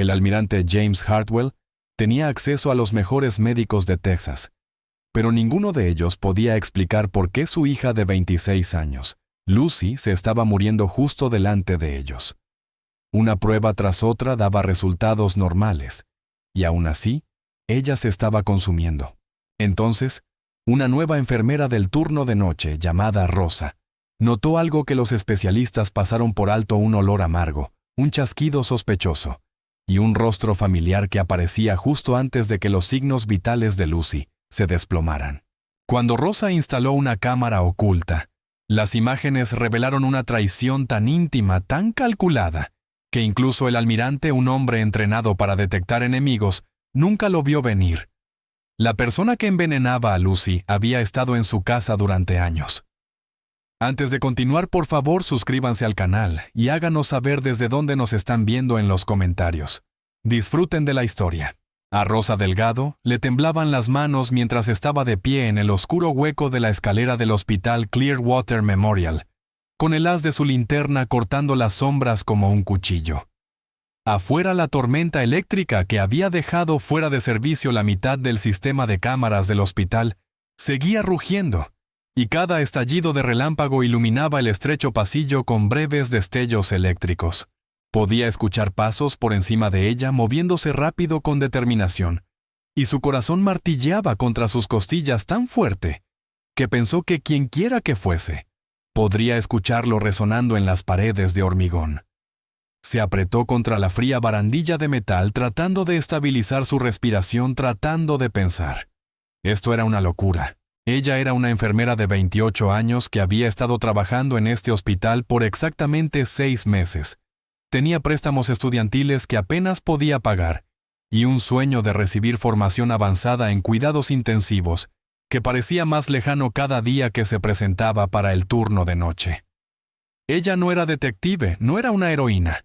El almirante James Hartwell tenía acceso a los mejores médicos de Texas, pero ninguno de ellos podía explicar por qué su hija de 26 años, Lucy, se estaba muriendo justo delante de ellos. Una prueba tras otra daba resultados normales, y aún así, ella se estaba consumiendo. Entonces, una nueva enfermera del turno de noche, llamada Rosa, notó algo que los especialistas pasaron por alto: un olor amargo, un chasquido sospechoso, y un rostro familiar que aparecía justo antes de que los signos vitales de Lucy se desplomaran. Cuando Rosa instaló una cámara oculta, las imágenes revelaron una traición tan íntima, tan calculada, que incluso el almirante, un hombre entrenado para detectar enemigos, nunca lo vio venir. La persona que envenenaba a Lucy había estado en su casa durante años. Antes de continuar, por favor, suscríbanse al canal y háganos saber desde dónde nos están viendo en los comentarios. Disfruten de la historia. A Rosa Delgado le temblaban las manos mientras estaba de pie en el oscuro hueco de la escalera del hospital Clearwater Memorial, con el haz de su linterna cortando las sombras como un cuchillo. Afuera, la tormenta eléctrica que había dejado fuera de servicio la mitad del sistema de cámaras del hospital seguía rugiendo, y cada estallido de relámpago iluminaba el estrecho pasillo con breves destellos eléctricos. Podía escuchar pasos por encima de ella moviéndose rápido con determinación, y su corazón martilleaba contra sus costillas tan fuerte que pensó que quienquiera que fuese, podría escucharlo resonando en las paredes de hormigón. Se apretó contra la fría barandilla de metal tratando de estabilizar su respiración, tratando de pensar. Esto era una locura. Ella era una enfermera de 28 años que había estado trabajando en este hospital por exactamente 6 meses. Tenía préstamos estudiantiles que apenas podía pagar y un sueño de recibir formación avanzada en cuidados intensivos que parecía más lejano cada día que se presentaba para el turno de noche. Ella no era detective, no era una heroína.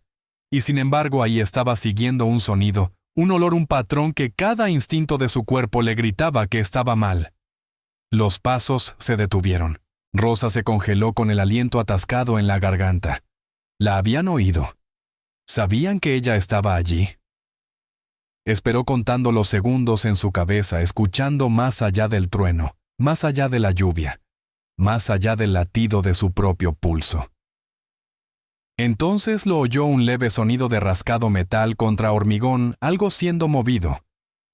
Y sin embargo ahí estaba siguiendo un sonido, un olor, un patrón que cada instinto de su cuerpo le gritaba que estaba mal. Los pasos se detuvieron. Rosa se congeló con el aliento atascado en la garganta. La habían oído. ¿Sabían que ella estaba allí? Esperó contando los segundos en su cabeza, escuchando más allá del trueno, más allá de la lluvia, más allá del latido de su propio pulso. Entonces lo oyó: un leve sonido de rascado metal contra hormigón, algo siendo movido.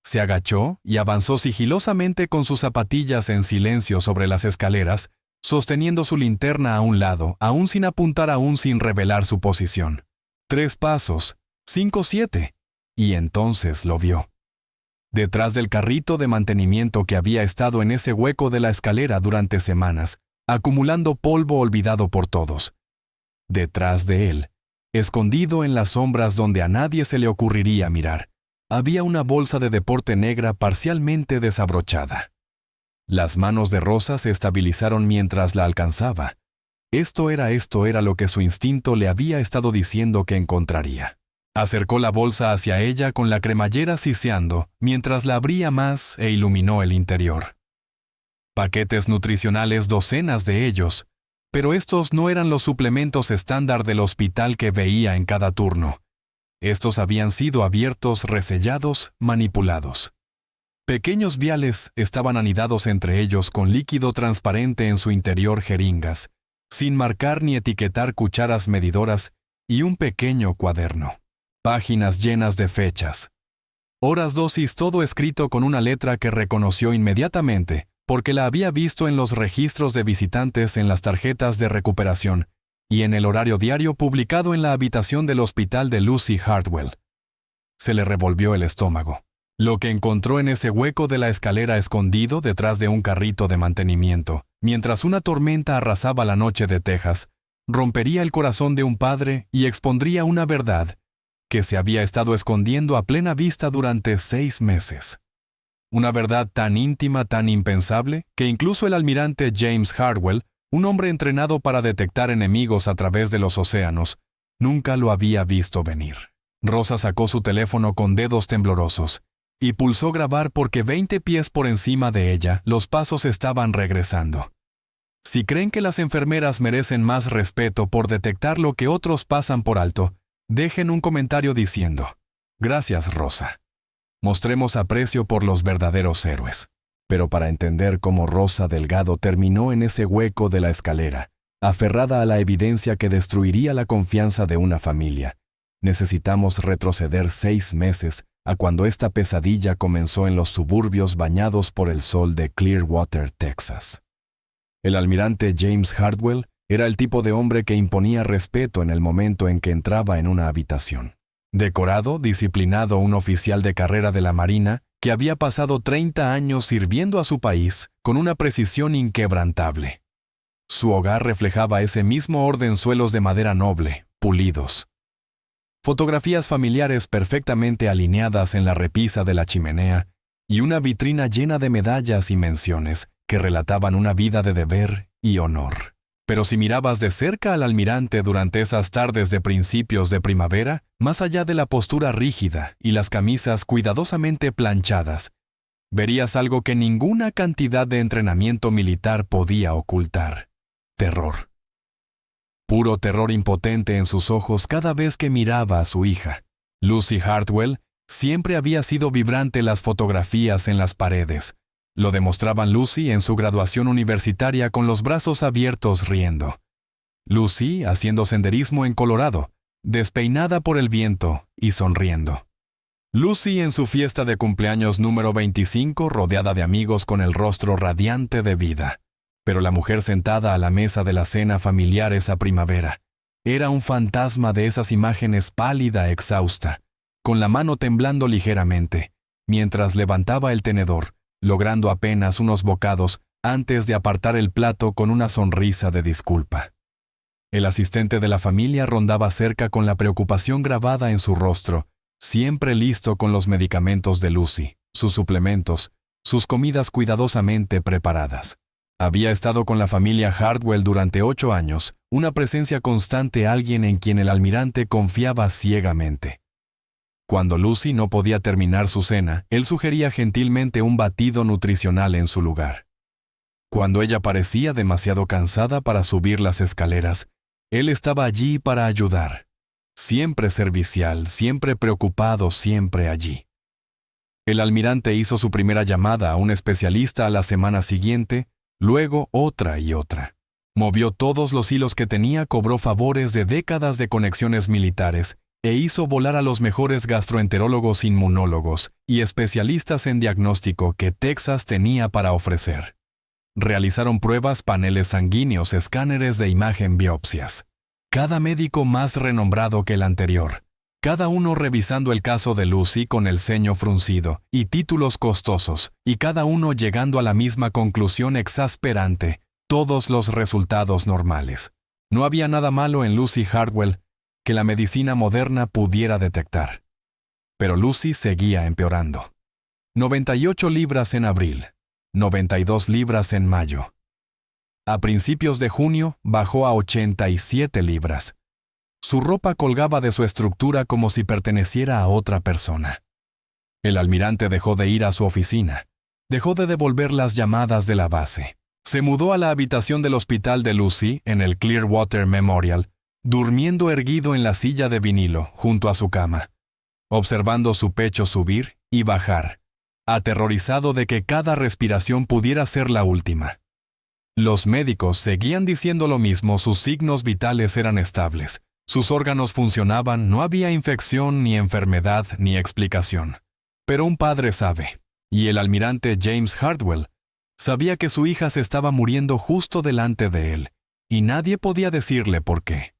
Se agachó y avanzó sigilosamente con sus zapatillas en silencio sobre las escaleras, sosteniendo su linterna a un lado, aún sin apuntar, aún sin revelar su posición. 3 pasos, 5, 7, y entonces lo vio. Detrás del carrito de mantenimiento que había estado en ese hueco de la escalera durante semanas, acumulando polvo olvidado por todos. Detrás de él, escondido en las sombras donde a nadie se le ocurriría mirar, había una bolsa de deporte negra parcialmente desabrochada. Las manos de Rosa se estabilizaron mientras la alcanzaba. Esto era lo que su instinto le había estado diciendo que encontraría. Acercó la bolsa hacia ella con la cremallera siseando, mientras la abría más e iluminó el interior. Paquetes nutricionales, docenas de ellos, pero estos no eran los suplementos estándar del hospital que veía en cada turno. Estos habían sido abiertos, resellados, manipulados. Pequeños viales estaban anidados entre ellos con líquido transparente en su interior, jeringas, sin marcar ni etiquetar, cucharas medidoras y un pequeño cuaderno. Páginas llenas de fechas. Horas, dosis, todo escrito con una letra que reconoció inmediatamente, porque la había visto en los registros de visitantes, en las tarjetas de recuperación y en el horario diario publicado en la habitación del hospital de Lucy Hartwell. Se le revolvió el estómago. Lo que encontró en ese hueco de la escalera, escondido detrás de un carrito de mantenimiento, mientras una tormenta arrasaba la noche de Texas, rompería el corazón de un padre y expondría una verdad que se había estado escondiendo a plena vista durante 6 meses. Una verdad tan íntima, tan impensable, que incluso el almirante James Hartwell, un hombre entrenado para detectar enemigos a través de los océanos, nunca lo había visto venir. Rosa sacó su teléfono con dedos temblorosos y pulsó grabar porque 20 pies por encima de ella los pasos estaban regresando. Si creen que las enfermeras merecen más respeto por detectar lo que otros pasan por alto, dejen un comentario diciendo: Gracias, Rosa. Mostremos aprecio por los verdaderos héroes. Pero para entender cómo Rosa Delgado terminó en ese hueco de la escalera, aferrada a la evidencia que destruiría la confianza de una familia, necesitamos retroceder 6 meses a cuando esta pesadilla comenzó en los suburbios bañados por el sol de Clearwater, Texas. El almirante James Hardwell era el tipo de hombre que imponía respeto en el momento en que entraba en una habitación. Decorado, disciplinado, un oficial de carrera de la Marina que había pasado 30 años sirviendo a su país con una precisión inquebrantable. Su hogar reflejaba ese mismo orden, suelos de madera noble, pulidos. Fotografías familiares perfectamente alineadas en la repisa de la chimenea y una vitrina llena de medallas y menciones que relataban una vida de deber y honor. Pero si mirabas de cerca al almirante durante esas tardes de principios de primavera, más allá de la postura rígida y las camisas cuidadosamente planchadas, verías algo que ninguna cantidad de entrenamiento militar podía ocultar: terror. Puro terror impotente en sus ojos cada vez que miraba a su hija. Lucy Hardwell siempre había sido vibrante. Las fotografías en las paredes lo demostraban. Lucy en su graduación universitaria con los brazos abiertos riendo. Lucy haciendo senderismo en Colorado, despeinada por el viento y sonriendo. Lucy en su fiesta de cumpleaños número 25 rodeada de amigos con el rostro radiante de vida. Pero la mujer sentada a la mesa de la cena familiar esa primavera era un fantasma de esas imágenes, pálida, exhausta, con la mano temblando ligeramente, mientras levantaba el tenedor, logrando apenas unos bocados antes de apartar el plato con una sonrisa de disculpa. El asistente de la familia rondaba cerca con la preocupación grabada en su rostro, siempre listo con los medicamentos de Lucy, sus suplementos, sus comidas cuidadosamente preparadas. Había estado con la familia Hardwell durante 8 años, una presencia constante, alguien en quien el almirante confiaba ciegamente. Cuando Lucy no podía terminar su cena, él sugería gentilmente un batido nutricional en su lugar. Cuando ella parecía demasiado cansada para subir las escaleras, él estaba allí para ayudar. Siempre servicial, siempre preocupado, siempre allí. El almirante hizo su primera llamada a un especialista a la semana siguiente, luego otra y otra. Movió todos los hilos que tenía, cobró favores de décadas de conexiones militares e hizo volar a los mejores gastroenterólogos, inmunólogos y especialistas en diagnóstico que Texas tenía para ofrecer. Realizaron pruebas, paneles sanguíneos, escáneres de imagen, biopsias. Cada médico más renombrado que el anterior. Cada uno revisando el caso de Lucy con el ceño fruncido y títulos costosos, y cada uno llegando a la misma conclusión exasperante: todos los resultados normales. No había nada malo en Lucy Hardwell que la medicina moderna pudiera detectar. Pero Lucy seguía empeorando. 98 libras en abril, 92 libras en mayo. A principios de junio bajó a 87 libras. Su ropa colgaba de su estructura como si perteneciera a otra persona. El almirante dejó de ir a su oficina. Dejó de devolver las llamadas de la base. Se mudó a la habitación del hospital de Lucy, en el Clearwater Memorial, durmiendo erguido en la silla de vinilo junto a su cama, observando su pecho subir y bajar, aterrorizado de que cada respiración pudiera ser la última. Los médicos seguían diciendo lo mismo: sus signos vitales eran estables. Sus órganos funcionaban, no había infección, ni enfermedad, ni explicación. Pero un padre sabe, y el almirante James Hardwell sabía que su hija se estaba muriendo justo delante de él, y nadie podía decirle por qué.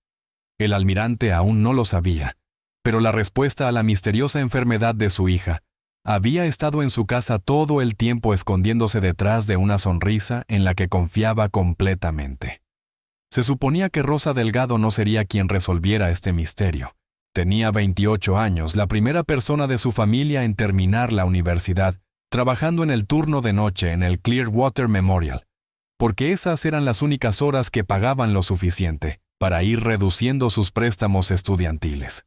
El almirante aún no lo sabía, pero la respuesta a la misteriosa enfermedad de su hija había estado en su casa todo el tiempo, escondiéndose detrás de una sonrisa en la que confiaba completamente. Se suponía que Rosa Delgado no sería quien resolviera este misterio. Tenía 28 años, la primera persona de su familia en terminar la universidad, trabajando en el turno de noche en el Clearwater Memorial, porque esas eran las únicas horas que pagaban lo suficiente para ir reduciendo sus préstamos estudiantiles.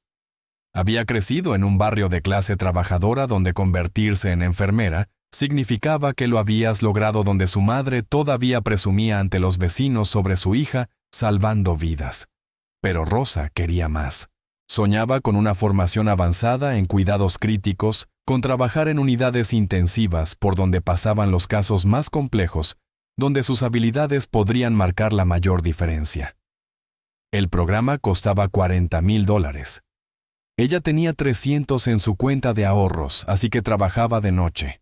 Había crecido en un barrio de clase trabajadora donde convertirse en enfermera significaba que lo habías logrado, donde su madre todavía presumía ante los vecinos sobre su hija salvando vidas. Pero Rosa quería más. Soñaba con una formación avanzada en cuidados críticos, con trabajar en unidades intensivas por donde pasaban los casos más complejos, donde sus habilidades podrían marcar la mayor diferencia. El programa costaba $40,000. Ella tenía 300 en su cuenta de ahorros, así que trabajaba de noche.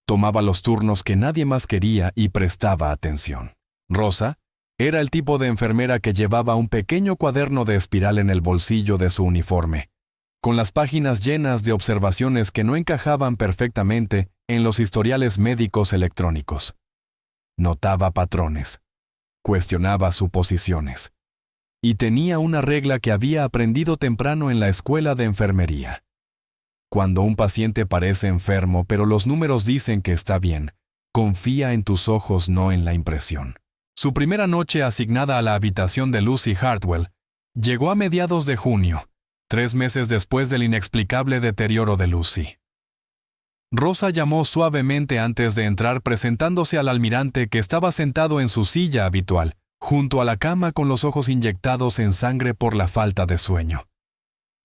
Tomaba los turnos que nadie más quería y prestaba atención. Rosa era el tipo de enfermera que llevaba un pequeño cuaderno de espiral en el bolsillo de su uniforme, con las páginas llenas de observaciones que no encajaban perfectamente en los historiales médicos electrónicos. Notaba patrones, cuestionaba suposiciones, y tenía una regla que había aprendido temprano en la escuela de enfermería. Cuando un paciente parece enfermo pero los números dicen que está bien, confía en tus ojos, no en la impresión. Su primera noche asignada a la habitación de Lucy Hartwell llegó a mediados de junio, 3 meses después del inexplicable deterioro de Lucy. Rosa llamó suavemente antes de entrar, presentándose al almirante que estaba sentado en su silla habitual, junto a la cama con los ojos inyectados en sangre por la falta de sueño.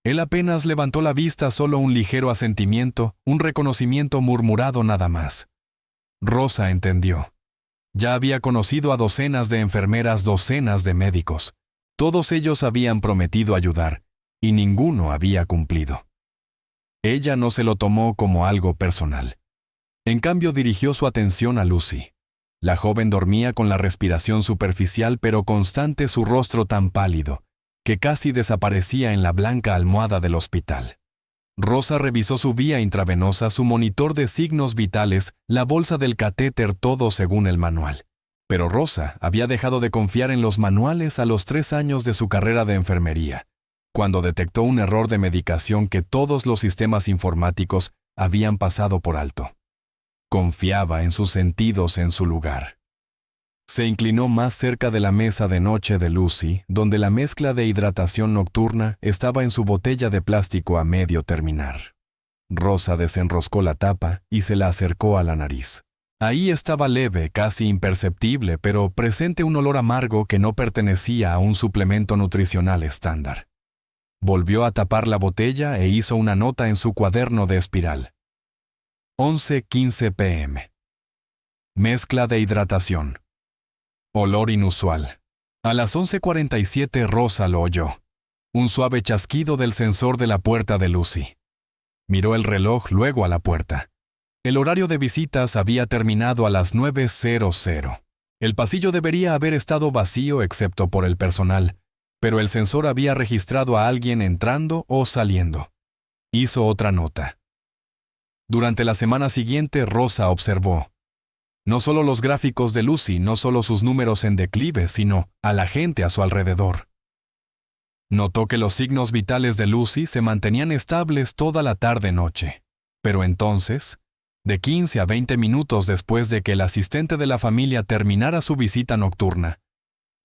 Él apenas levantó la vista, solo un ligero asentimiento, un reconocimiento murmurado nada más. Rosa entendió. Ya había conocido a docenas de enfermeras, docenas de médicos. Todos ellos habían prometido ayudar, y ninguno había cumplido. Ella no se lo tomó como algo personal. En cambio, dirigió su atención a Lucy. La joven dormía con la respiración superficial pero constante, su rostro tan pálido, que casi desaparecía en la blanca almohada del hospital. Rosa revisó su vía intravenosa, su monitor de signos vitales, la bolsa del catéter, todo según el manual. Pero Rosa había dejado de confiar en los manuales a los 3 años de su carrera de enfermería, cuando detectó un error de medicación que todos los sistemas informáticos habían pasado por alto. Confiaba en sus sentidos en su lugar. Se inclinó más cerca de la mesa de noche de Lucy, donde la mezcla de hidratación nocturna estaba en su botella de plástico a medio terminar. Rosa desenroscó la tapa y se la acercó a la nariz. Ahí estaba leve, casi imperceptible, pero presente un olor amargo que no pertenecía a un suplemento nutricional estándar. Volvió a tapar la botella e hizo una nota en su cuaderno de espiral. 11:15 p.m. Mezcla de hidratación. Olor inusual. A las 11:47 Rosa lo oyó. Un suave chasquido del sensor de la puerta de Lucy. Miró el reloj, luego a la puerta. El horario de visitas había terminado a las 9:00. El pasillo debería haber estado vacío excepto por el personal, pero el sensor había registrado a alguien entrando o saliendo. Hizo otra nota. Durante la semana siguiente, Rosa observó no solo los gráficos de Lucy, no solo sus números en declive, sino a la gente a su alrededor. Notó que los signos vitales de Lucy se mantenían estables toda la tarde-noche. Pero entonces, de 15 a 20 minutos después de que el asistente de la familia terminara su visita nocturna,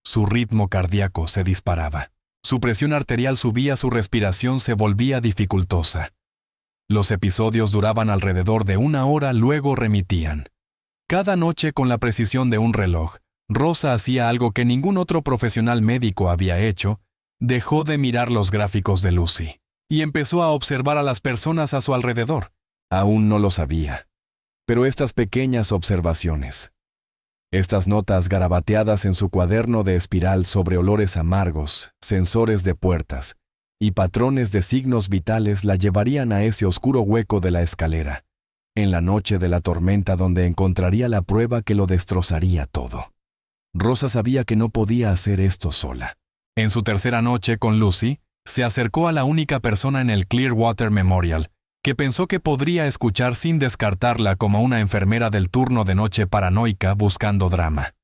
su ritmo cardíaco se disparaba. Su presión arterial subía, su respiración se volvía dificultosa. Los episodios duraban alrededor de 1 hora, luego remitían. Cada noche, con la precisión de un reloj, Rosa hacía algo que ningún otro profesional médico había hecho: dejó de mirar los gráficos de Lucy y empezó a observar a las personas a su alrededor. Aún no lo sabía. Pero estas pequeñas observaciones, estas notas garabateadas en su cuaderno de espiral sobre olores amargos, sensores de puertas y patrones de signos vitales, la llevarían a ese oscuro hueco de la escalera, en la noche de la tormenta, donde encontraría la prueba que lo destrozaría todo. Rosa sabía que no podía hacer esto sola. En su tercera noche con Lucy, se acercó a la única persona en el Clearwater Memorial que pensó que podría escuchar sin descartarla como una enfermera del turno de noche paranoica buscando drama.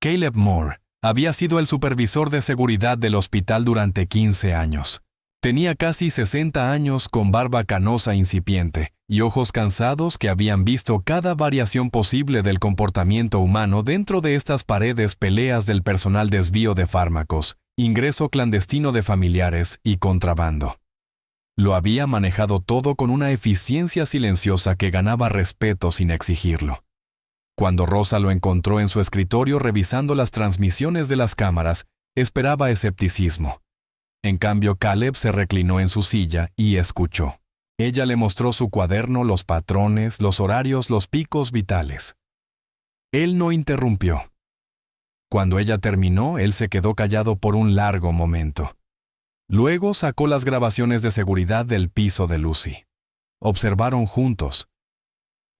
Caleb Moore había sido el supervisor de seguridad del hospital durante 15 años. Tenía casi 60 años, con barba canosa incipiente y ojos cansados que habían visto cada variación posible del comportamiento humano dentro de estas paredes: peleas del personal, desvío de fármacos, ingreso clandestino de familiares y contrabando. Lo había manejado todo con una eficiencia silenciosa que ganaba respeto sin exigirlo. Cuando Rosa lo encontró en su escritorio revisando las transmisiones de las cámaras, esperaba escepticismo. En cambio, Caleb se reclinó en su silla y escuchó. Ella le mostró su cuaderno, los patrones, los horarios, los picos vitales. Él no interrumpió. Cuando ella terminó, él se quedó callado por un largo momento. Luego sacó las grabaciones de seguridad del piso de Lucy. Observaron juntos.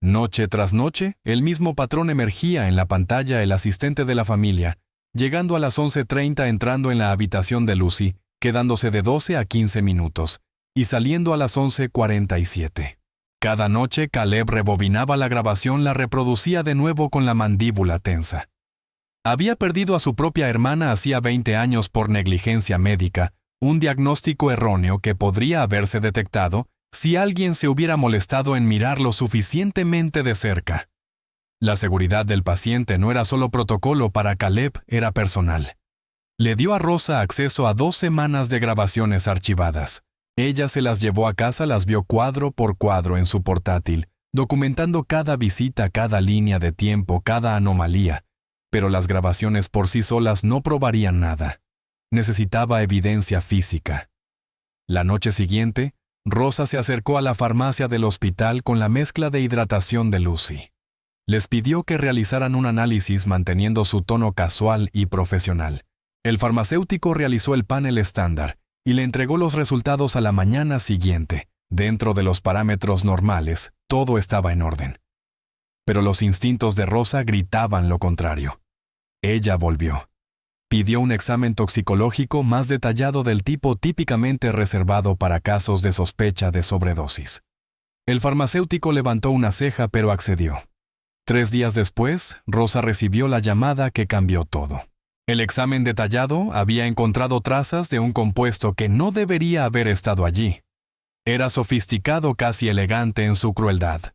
Noche tras noche, el mismo patrón emergía en la pantalla el asistente de la familia, llegando a las 11:30 entrando en la habitación de Lucy, quedándose de 12 a 15 minutos, y saliendo a las 11:47. Cada noche Caleb rebobinaba la grabación, la reproducía de nuevo con la mandíbula tensa. Había perdido a su propia hermana hacía 20 años por negligencia médica, un diagnóstico erróneo que podría haberse detectado si alguien se hubiera molestado en mirarlo suficientemente de cerca. La seguridad del paciente no era solo protocolo para Caleb, era personal. Le dio a Rosa acceso a 2 semanas de grabaciones archivadas. Ella se las llevó a casa, las vio cuadro por cuadro en su portátil, documentando cada visita, cada línea de tiempo, cada anomalía. Pero las grabaciones por sí solas no probarían nada. Necesitaba evidencia física. La noche siguiente, Rosa se acercó a la farmacia del hospital con la mezcla de hidratación de Lucy. Les pidió que realizaran un análisis manteniendo su tono casual y profesional. El farmacéutico realizó el panel estándar y le entregó los resultados a la mañana siguiente. Dentro de los parámetros normales, todo estaba en orden. Pero los instintos de Rosa gritaban lo contrario. Ella volvió. Pidió un examen toxicológico más detallado del tipo típicamente reservado para casos de sospecha de sobredosis. El farmacéutico levantó una ceja pero accedió. 3 días después, Rosa recibió la llamada que cambió todo. El examen detallado había encontrado trazas de un compuesto que no debería haber estado allí. Era sofisticado, casi elegante en su crueldad.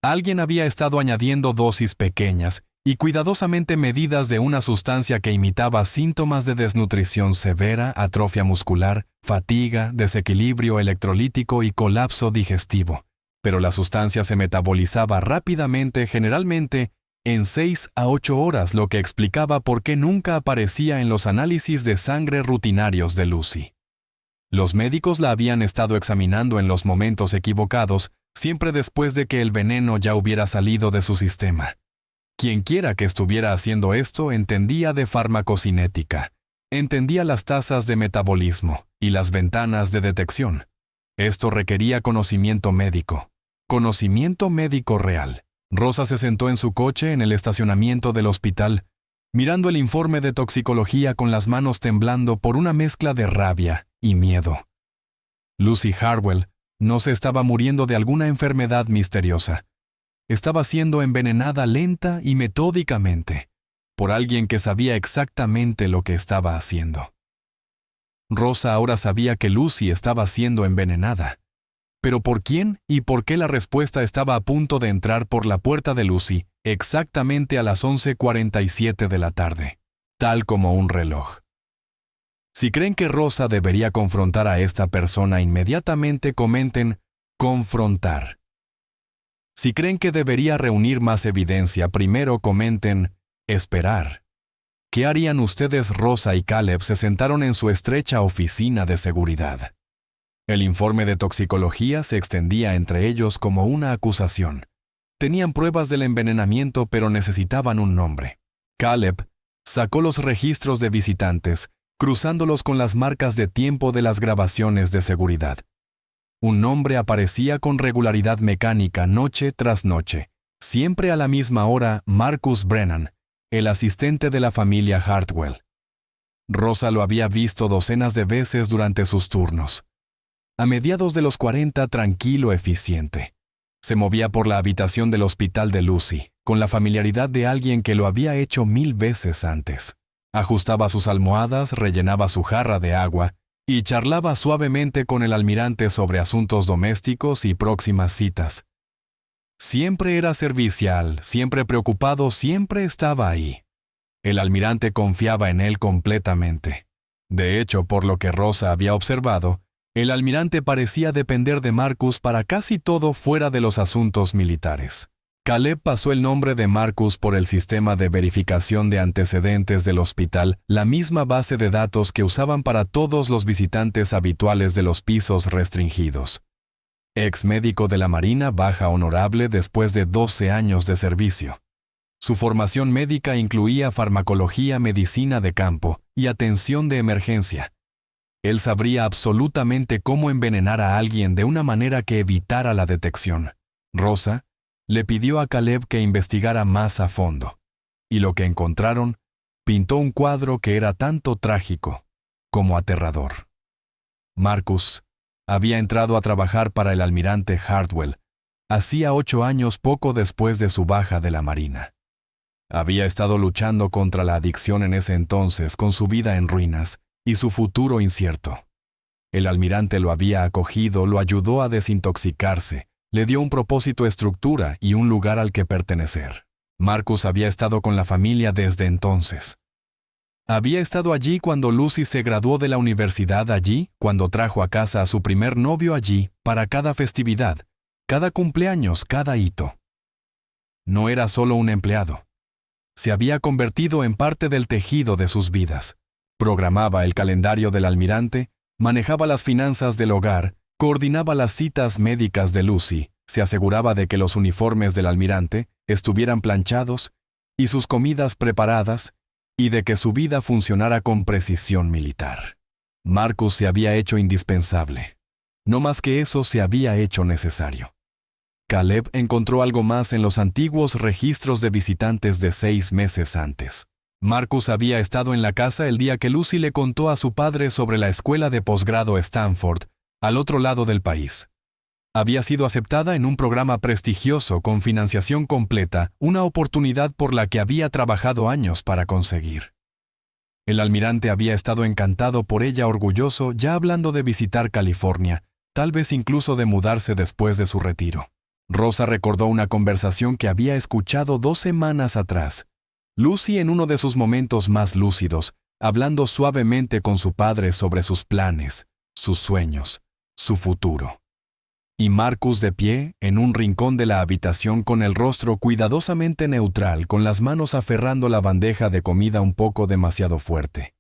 Alguien había estado añadiendo dosis pequeñas y cuidadosamente medidas de una sustancia que imitaba síntomas de desnutrición severa, atrofia muscular, fatiga, desequilibrio electrolítico y colapso digestivo. Pero la sustancia se metabolizaba rápidamente, generalmente en 6 a 8 horas, lo que explicaba por qué nunca aparecía en los análisis de sangre rutinarios de Lucy. Los médicos la habían estado examinando en los momentos equivocados, siempre después de que el veneno ya hubiera salido de su sistema. Quienquiera que estuviera haciendo esto entendía de farmacocinética, entendía las tasas de metabolismo y las ventanas de detección. Esto requería conocimiento médico real. Rosa se sentó en su coche en el estacionamiento del hospital, mirando el informe de toxicología con las manos temblando por una mezcla de rabia y miedo. Lucy Hartwell no se estaba muriendo de alguna enfermedad misteriosa. Estaba siendo envenenada lenta y metódicamente por alguien que sabía exactamente lo que estaba haciendo. Rosa ahora sabía que Lucy estaba siendo envenenada. ¿Pero por quién y por qué? La respuesta estaba a punto de entrar por la puerta de Lucy exactamente a las 11:47 de la tarde, tal como un reloj. Si creen que Rosa debería confrontar a esta persona inmediatamente, comenten confrontar. Si creen que debería reunir más evidencia, primero comenten esperar. ¿Qué harían ustedes? Rosa y Caleb se sentaron en su estrecha oficina de seguridad. El informe de toxicología se extendía entre ellos como una acusación. Tenían pruebas del envenenamiento, pero necesitaban un nombre. Caleb sacó los registros de visitantes, cruzándolos con las marcas de tiempo de las grabaciones de seguridad. Un nombre aparecía con regularidad mecánica noche tras noche, siempre a la misma hora: Marcus Brennan, el asistente de la familia Hartwell. Rosa lo había visto docenas de veces durante sus turnos. A mediados de los 40, tranquilo, eficiente. Se movía por la habitación del hospital de Lucy, con la familiaridad de alguien que lo había hecho 1000 veces antes. Ajustaba sus almohadas, rellenaba su jarra de agua y charlaba suavemente con el almirante sobre asuntos domésticos y próximas citas. Siempre era servicial, siempre preocupado, siempre estaba ahí. El almirante confiaba en él completamente. De hecho, por lo que Rosa había observado, el almirante parecía depender de Marcus para casi todo fuera de los asuntos militares. Caleb pasó el nombre de Marcus por el sistema de verificación de antecedentes del hospital, la misma base de datos que usaban para todos los visitantes habituales de los pisos restringidos. Ex médico de la Marina, baja honorable después de 12 años de servicio. Su formación médica incluía farmacología, medicina de campo y atención de emergencia. Él sabría absolutamente cómo envenenar a alguien de una manera que evitara la detección. Rosa le pidió a Caleb que investigara más a fondo, y lo que encontraron pintó un cuadro que era tanto trágico como aterrador. Marcus había entrado a trabajar para el almirante Hartwell hacía 8 años poco después de su baja de la Marina. Había estado luchando contra la adicción en ese entonces, con su vida en ruinas y su futuro incierto. El almirante lo había acogido, lo ayudó a desintoxicarse, le dio un propósito, estructura y un lugar al que pertenecer. Marcus había estado con la familia desde entonces. Había estado allí cuando Lucy se graduó de la universidad, allí cuando trajo a casa a su primer novio, allí para cada festividad, cada cumpleaños, cada hito. No era solo un empleado. Se había convertido en parte del tejido de sus vidas. Programaba el calendario del almirante, manejaba las finanzas del hogar, coordinaba las citas médicas de Lucy, se aseguraba de que los uniformes del almirante estuvieran planchados y sus comidas preparadas, y de que su vida funcionara con precisión militar. Marcus se había hecho indispensable. No más que eso, se había hecho necesario. Caleb encontró algo más en los antiguos registros de visitantes de 6 meses antes. Marcus había estado en la casa el día que Lucy le contó a su padre sobre la escuela de posgrado Stanford, al otro lado del país. Había sido aceptada en un programa prestigioso con financiación completa, una oportunidad por la que había trabajado años para conseguir. El almirante había estado encantado por ella, orgulloso, ya hablando de visitar California, tal vez incluso de mudarse después de su retiro. Rosa recordó una conversación que había escuchado 2 semanas atrás. Lucy, en uno de sus momentos más lúcidos, hablando suavemente con su padre sobre sus planes, sus sueños, su futuro. Y Marcus de pie, en un rincón de la habitación con el rostro cuidadosamente neutral, con las manos aferrando la bandeja de comida un poco demasiado fuerte.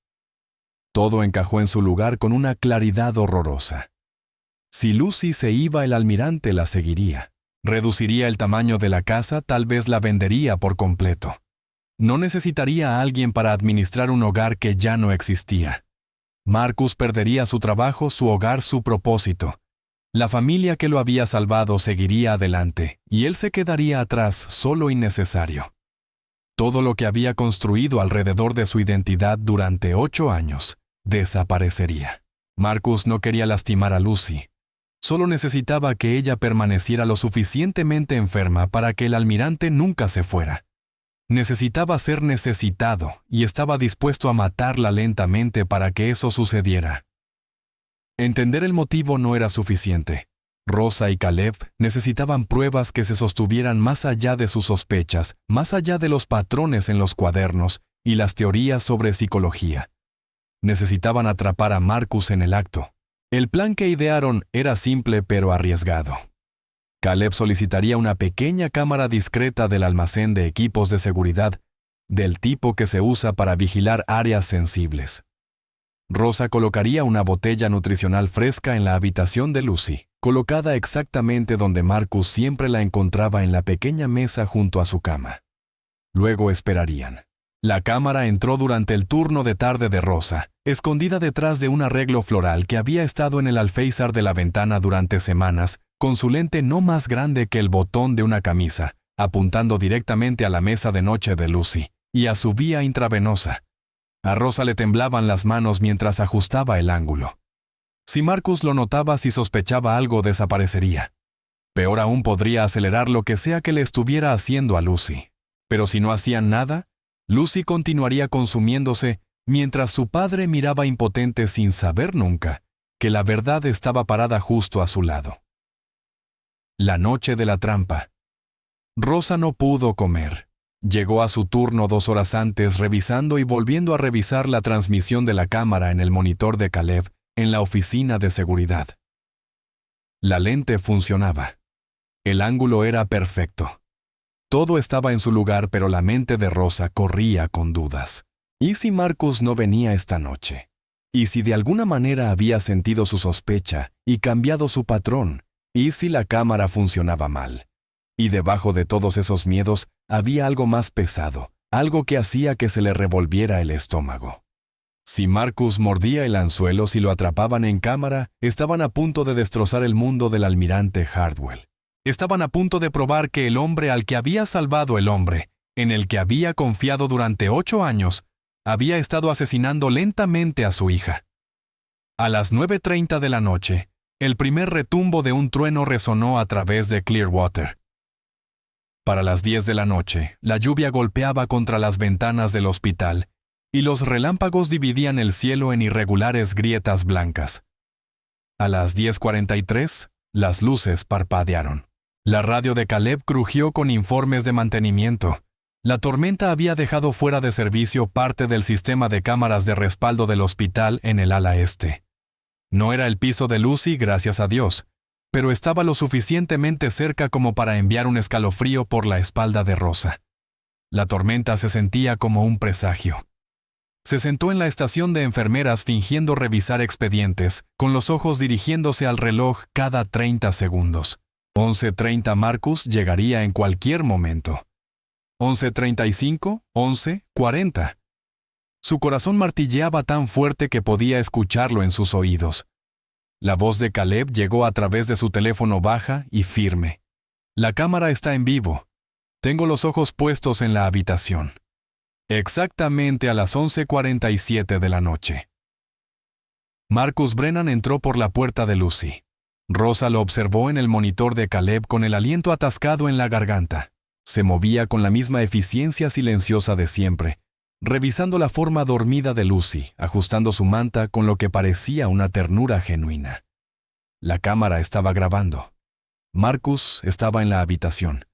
Todo encajó en su lugar con una claridad horrorosa. Si Lucy se iba, el almirante la seguiría. Reduciría el tamaño de la casa, tal vez la vendería por completo. No necesitaría a alguien para administrar un hogar que ya no existía. Marcus perdería su trabajo, su hogar, su propósito. La familia que lo había salvado seguiría adelante, y él se quedaría atrás, solo innecesario. Todo lo que había construido alrededor de su identidad durante 8 años desaparecería. Marcus no quería lastimar a Lucy. Solo necesitaba que ella permaneciera lo suficientemente enferma para que el almirante nunca se fuera. Necesitaba ser necesitado, y estaba dispuesto a matarla lentamente para que eso sucediera. Entender el motivo no era suficiente. Rosa y Caleb necesitaban pruebas que se sostuvieran más allá de sus sospechas, más allá de los patrones en los cuadernos y las teorías sobre psicología. Necesitaban atrapar a Marcus en el acto. El plan que idearon era simple pero arriesgado. Caleb solicitaría una pequeña cámara discreta del almacén de equipos de seguridad, del tipo que se usa para vigilar áreas sensibles. Rosa colocaría una botella nutricional fresca en la habitación de Lucy, colocada exactamente donde Marcus siempre la encontraba, en la pequeña mesa junto a su cama. Luego esperarían. La cámara entró durante el turno de tarde de Rosa, escondida detrás de un arreglo floral que había estado en el alféizar de la ventana durante semanas, con su lente no más grande que el botón de una camisa, apuntando directamente a la mesa de noche de Lucy y a su vía intravenosa. A Rosa le temblaban las manos mientras ajustaba el ángulo. Si Marcus lo notaba, si sospechaba algo, desaparecería. Peor aún, podría acelerar lo que sea que le estuviera haciendo a Lucy. Pero si no hacían nada, Lucy continuaría consumiéndose mientras su padre miraba impotente, sin saber nunca que la verdad estaba parada justo a su lado. La noche de la trampa. Rosa no pudo comer. Llegó a su turno 2 horas antes, revisando y volviendo a revisar la transmisión de la cámara en el monitor de Caleb en la oficina de seguridad. La lente funcionaba. El ángulo era perfecto. Todo estaba en su lugar, pero la mente de Rosa corría con dudas. ¿Y si Marcus no venía esta noche? ¿Y si de alguna manera había sentido su sospecha y cambiado su patrón? ¿Y si la cámara funcionaba mal? Y debajo de todos esos miedos había algo más pesado, algo que hacía que se le revolviera el estómago. Si Marcus mordía el anzuelo, si lo atrapaban en cámara, estaban a punto de destrozar el mundo del almirante Hardwell. Estaban a punto de probar que el hombre al que había salvado el hombre, en el que había confiado durante 8 años, había estado asesinando lentamente a su hija. A las 9:30 de la noche, el primer retumbo de un trueno resonó a través de Clearwater. Para las 10 de la noche, la lluvia golpeaba contra las ventanas del hospital y los relámpagos dividían el cielo en irregulares grietas blancas. A las 10:43, las luces parpadearon. La radio de Caleb crujió con informes de mantenimiento. La tormenta había dejado fuera de servicio parte del sistema de cámaras de respaldo del hospital en el ala este. No era el piso de Lucy, gracias a Dios, pero estaba lo suficientemente cerca como para enviar un escalofrío por la espalda de Rosa. La tormenta se sentía como un presagio. Se sentó en la estación de enfermeras fingiendo revisar expedientes, con los ojos dirigiéndose al reloj cada 30 segundos. 11:30 Marcus llegaría en cualquier momento. 11:35, 11:40. Su corazón martilleaba tan fuerte que podía escucharlo en sus oídos. La voz de Caleb llegó a través de su teléfono baja y firme. La cámara está en vivo. Tengo los ojos puestos en la habitación. Exactamente a las 11:47 de la noche. Marcus Brennan entró por la puerta de Lucy. Rosa lo observó en el monitor de Caleb con el aliento atascado en la garganta. Se movía con la misma eficiencia silenciosa de siempre, revisando la forma dormida de Lucy, ajustando su manta con lo que parecía una ternura genuina. La cámara estaba grabando. Marcus estaba en la habitación,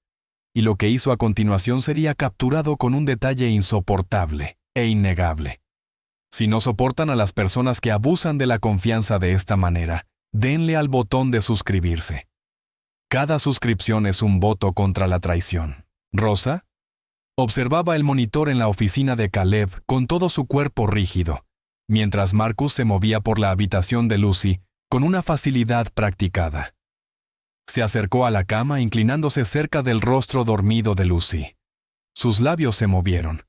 y lo que hizo a continuación sería capturado con un detalle insoportable e innegable. Si no soportan a las personas que abusan de la confianza de esta manera, denle al botón de suscribirse. Cada suscripción es un voto contra la traición. Rosa observaba el monitor en la oficina de Caleb con todo su cuerpo rígido, mientras Marcus se movía por la habitación de Lucy con una facilidad practicada. Se acercó a la cama inclinándose cerca del rostro dormido de Lucy. Sus labios se movieron.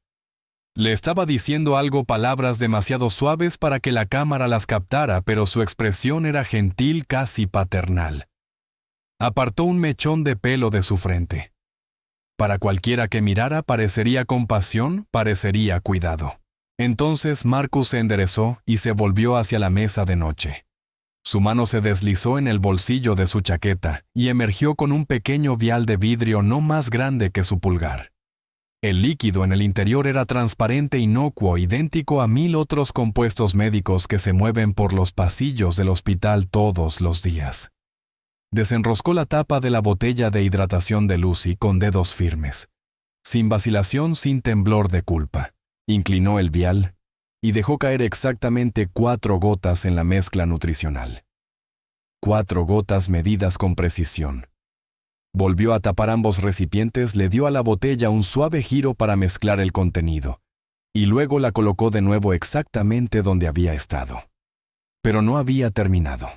Le estaba diciendo algo, palabras demasiado suaves para que la cámara las captara, pero su expresión era gentil, casi paternal. Apartó un mechón de pelo de su frente. Para cualquiera que mirara parecería compasión, parecería cuidado. Entonces Marcus se enderezó y se volvió hacia la mesa de noche. Su mano se deslizó en el bolsillo de su chaqueta y emergió con un pequeño vial de vidrio no más grande que su pulgar. El líquido en el interior era transparente, inocuo, idéntico a 1000 otros compuestos médicos que se mueven por los pasillos del hospital todos los días. Desenroscó la tapa de la botella de hidratación de Lucy con dedos firmes, sin vacilación, sin temblor de culpa. Inclinó el vial y dejó caer exactamente 4 gotas en la mezcla nutricional. 4 gotas medidas con precisión. Volvió a tapar ambos recipientes, le dio a la botella un suave giro para mezclar el contenido, y luego la colocó de nuevo exactamente donde había estado. Pero no había terminado.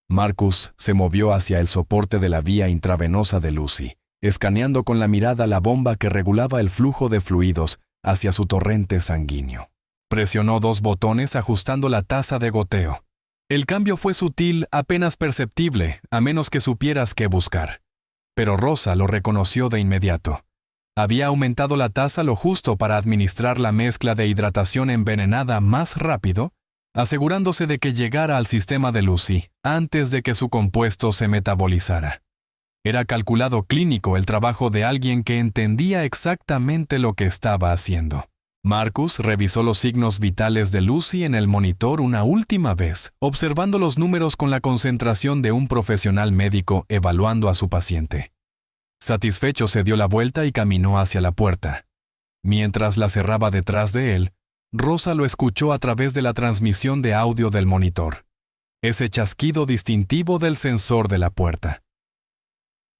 Marcus se movió hacia el soporte de la vía intravenosa de Lucy, escaneando con la mirada la bomba que regulaba el flujo de fluidos hacia su torrente sanguíneo. Presionó 2 botones ajustando la tasa de goteo. El cambio fue sutil, apenas perceptible, a menos que supieras qué buscar. Pero Rosa lo reconoció de inmediato. Había aumentado la tasa lo justo para administrar la mezcla de hidratación envenenada más rápido, asegurándose de que llegara al sistema de Lucy antes de que su compuesto se metabolizara. Era calculado clínico, el trabajo de alguien que entendía exactamente lo que estaba haciendo. Marcus revisó los signos vitales de Lucy en el monitor una última vez, observando los números con la concentración de un profesional médico evaluando a su paciente. Satisfecho se dio la vuelta y caminó hacia la puerta. Mientras la cerraba detrás de él, Rosa lo escuchó a través de la transmisión de audio del monitor. Ese chasquido distintivo del sensor de la puerta.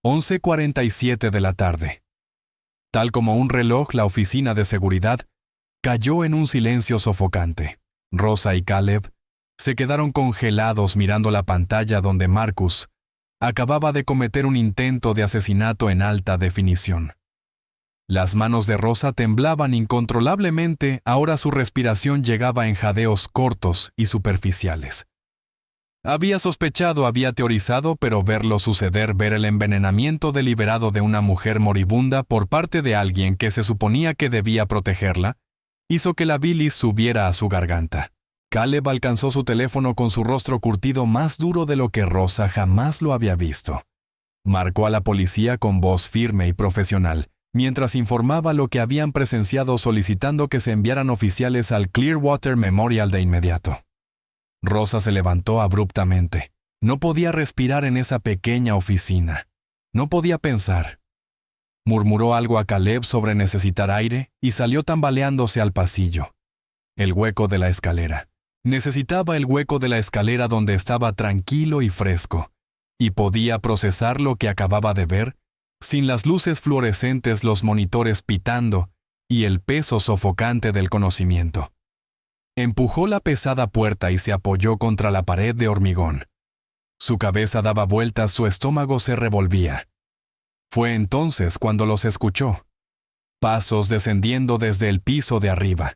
11:47 de la tarde. Tal como un reloj, la oficina de seguridad cayó en un silencio sofocante. Rosa y Caleb se quedaron congelados mirando la pantalla donde Marcus acababa de cometer un intento de asesinato en alta definición. Las manos de Rosa temblaban incontrolablemente, ahora su respiración llegaba en jadeos cortos y superficiales. Había sospechado, había teorizado, pero verlo suceder, ver el envenenamiento deliberado de una mujer moribunda por parte de alguien que se suponía que debía protegerla, hizo que la bilis subiera a su garganta. Caleb alcanzó su teléfono con su rostro curtido más duro de lo que Rosa jamás lo había visto. Marcó a la policía con voz firme y profesional, mientras informaba lo que habían presenciado, solicitando que se enviaran oficiales al Clearwater Memorial de inmediato. Rosa se levantó abruptamente. No podía respirar en esa pequeña oficina. No podía pensar. Murmuró algo a Caleb sobre necesitar aire y salió tambaleándose al pasillo. El hueco de la escalera. Necesitaba el hueco de la escalera donde estaba tranquilo y fresco, y podía procesar lo que acababa de ver, sin las luces fluorescentes, los monitores pitando y el peso sofocante del conocimiento. Empujó la pesada puerta y se apoyó contra la pared de hormigón. Su cabeza daba vueltas, su estómago se revolvía. Fue entonces cuando los escuchó. Pasos descendiendo desde el piso de arriba.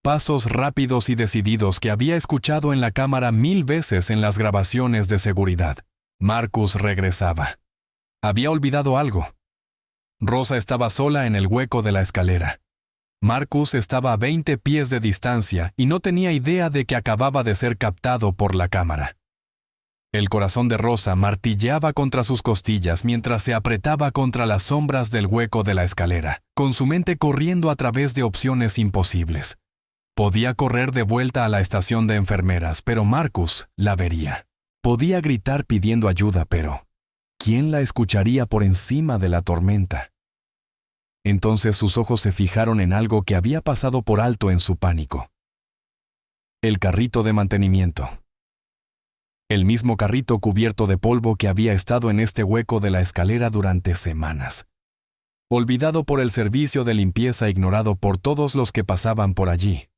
Pasos rápidos y decididos que había escuchado en la cámara 1000 veces en las grabaciones de seguridad. Marcus regresaba. Había olvidado algo. Rosa estaba sola en el hueco de la escalera. Marcus estaba a 20 pies de distancia y no tenía idea de que acababa de ser captado por la cámara. El corazón de Rosa martilleaba contra sus costillas mientras se apretaba contra las sombras del hueco de la escalera, con su mente corriendo a través de opciones imposibles. Podía correr de vuelta a la estación de enfermeras, pero Marcus la vería. Podía gritar pidiendo ayuda, pero ¿quién la escucharía por encima de la tormenta? Entonces sus ojos se fijaron en algo que había pasado por alto en su pánico. El carrito de mantenimiento. El mismo carrito cubierto de polvo que había estado en este hueco de la escalera durante semanas. Olvidado por el servicio de limpieza, ignorado por todos los que pasaban por allí.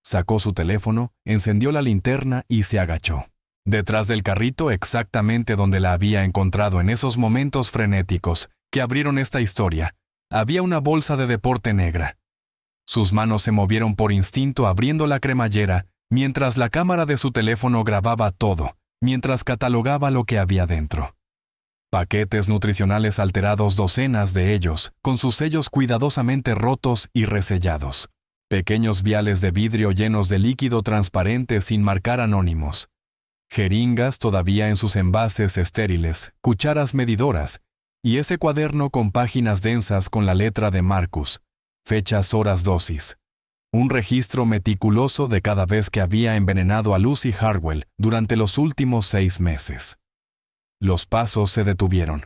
Sacó su teléfono, encendió la linterna y se agachó. Detrás del carrito, exactamente donde la había encontrado en esos momentos frenéticos que abrieron esta historia, había una bolsa de deporte negra. Sus manos se movieron por instinto abriendo la cremallera, mientras la cámara de su teléfono grababa todo, mientras catalogaba lo que había dentro. Paquetes nutricionales alterados, docenas de ellos, con sus sellos cuidadosamente rotos y resellados. Pequeños viales de vidrio llenos de líquido transparente sin marcar anónimos. Jeringas todavía en sus envases estériles, cucharas medidoras, y ese cuaderno con páginas densas con la letra de Marcus, fechas, horas, dosis. Un registro meticuloso de cada vez que había envenenado a Lucy Hartwell durante los últimos 6 meses. Los pasos se detuvieron.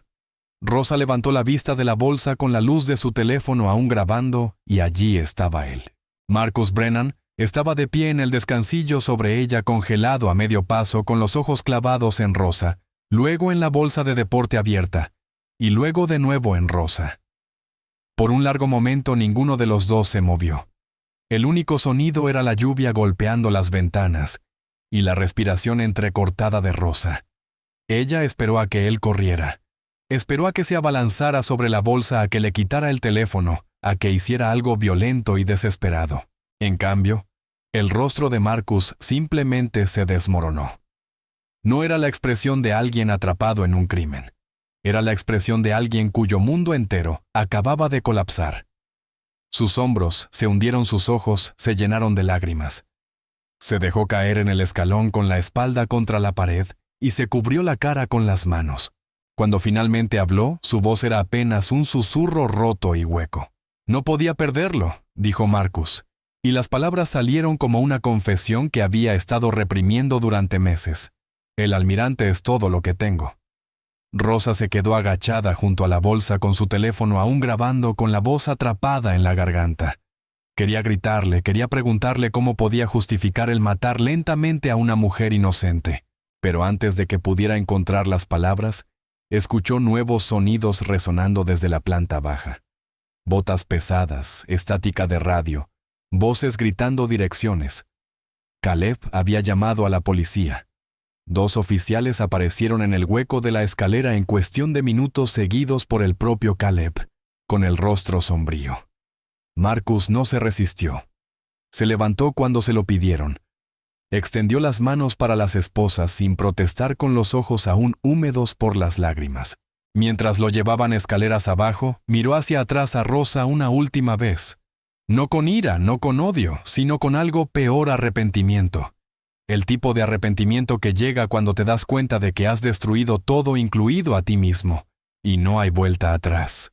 Rosa levantó la vista de la bolsa con la luz de su teléfono aún grabando, y allí estaba él. Marcus Brennan estaba de pie en el descansillo sobre ella, congelado a medio paso, con los ojos clavados en Rosa, luego en la bolsa de deporte abierta, y luego de nuevo en Rosa. Por un largo momento ninguno de los dos se movió. El único sonido era la lluvia golpeando las ventanas y la respiración entrecortada de Rosa. Ella esperó a que él corriera. Esperó a que se abalanzara sobre la bolsa, a que le quitara el teléfono, a que hiciera algo violento y desesperado. En cambio, el rostro de Marcus simplemente se desmoronó. No era la expresión de alguien atrapado en un crimen. Era la expresión de alguien cuyo mundo entero acababa de colapsar. Sus hombros se hundieron, sus ojos se llenaron de lágrimas. Se dejó caer en el escalón con la espalda contra la pared y se cubrió la cara con las manos. Cuando finalmente habló, su voz era apenas un susurro roto y hueco. «No podía perderlo», dijo Marcus, y las palabras salieron como una confesión que había estado reprimiendo durante meses. «El almirante es todo lo que tengo». Rosa se quedó agachada junto a la bolsa con su teléfono aún grabando, con la voz atrapada en la garganta. Quería gritarle, quería preguntarle cómo podía justificar el matar lentamente a una mujer inocente. Pero antes de que pudiera encontrar las palabras, escuchó nuevos sonidos resonando desde la planta baja. Botas pesadas, estática de radio, voces gritando direcciones. Caleb había llamado a la policía. 2 oficiales aparecieron en el hueco de la escalera en cuestión de minutos, seguidos por el propio Caleb, con el rostro sombrío. Marcus no se resistió. Se levantó cuando se lo pidieron. Extendió las manos para las esposas sin protestar, con los ojos aún húmedos por las lágrimas. Mientras lo llevaban escaleras abajo, miró hacia atrás a Rosa una última vez. No con ira, no con odio, sino con algo peor: arrepentimiento. El tipo de arrepentimiento que llega cuando te das cuenta de que has destruido todo, incluido a ti mismo, y no hay vuelta atrás.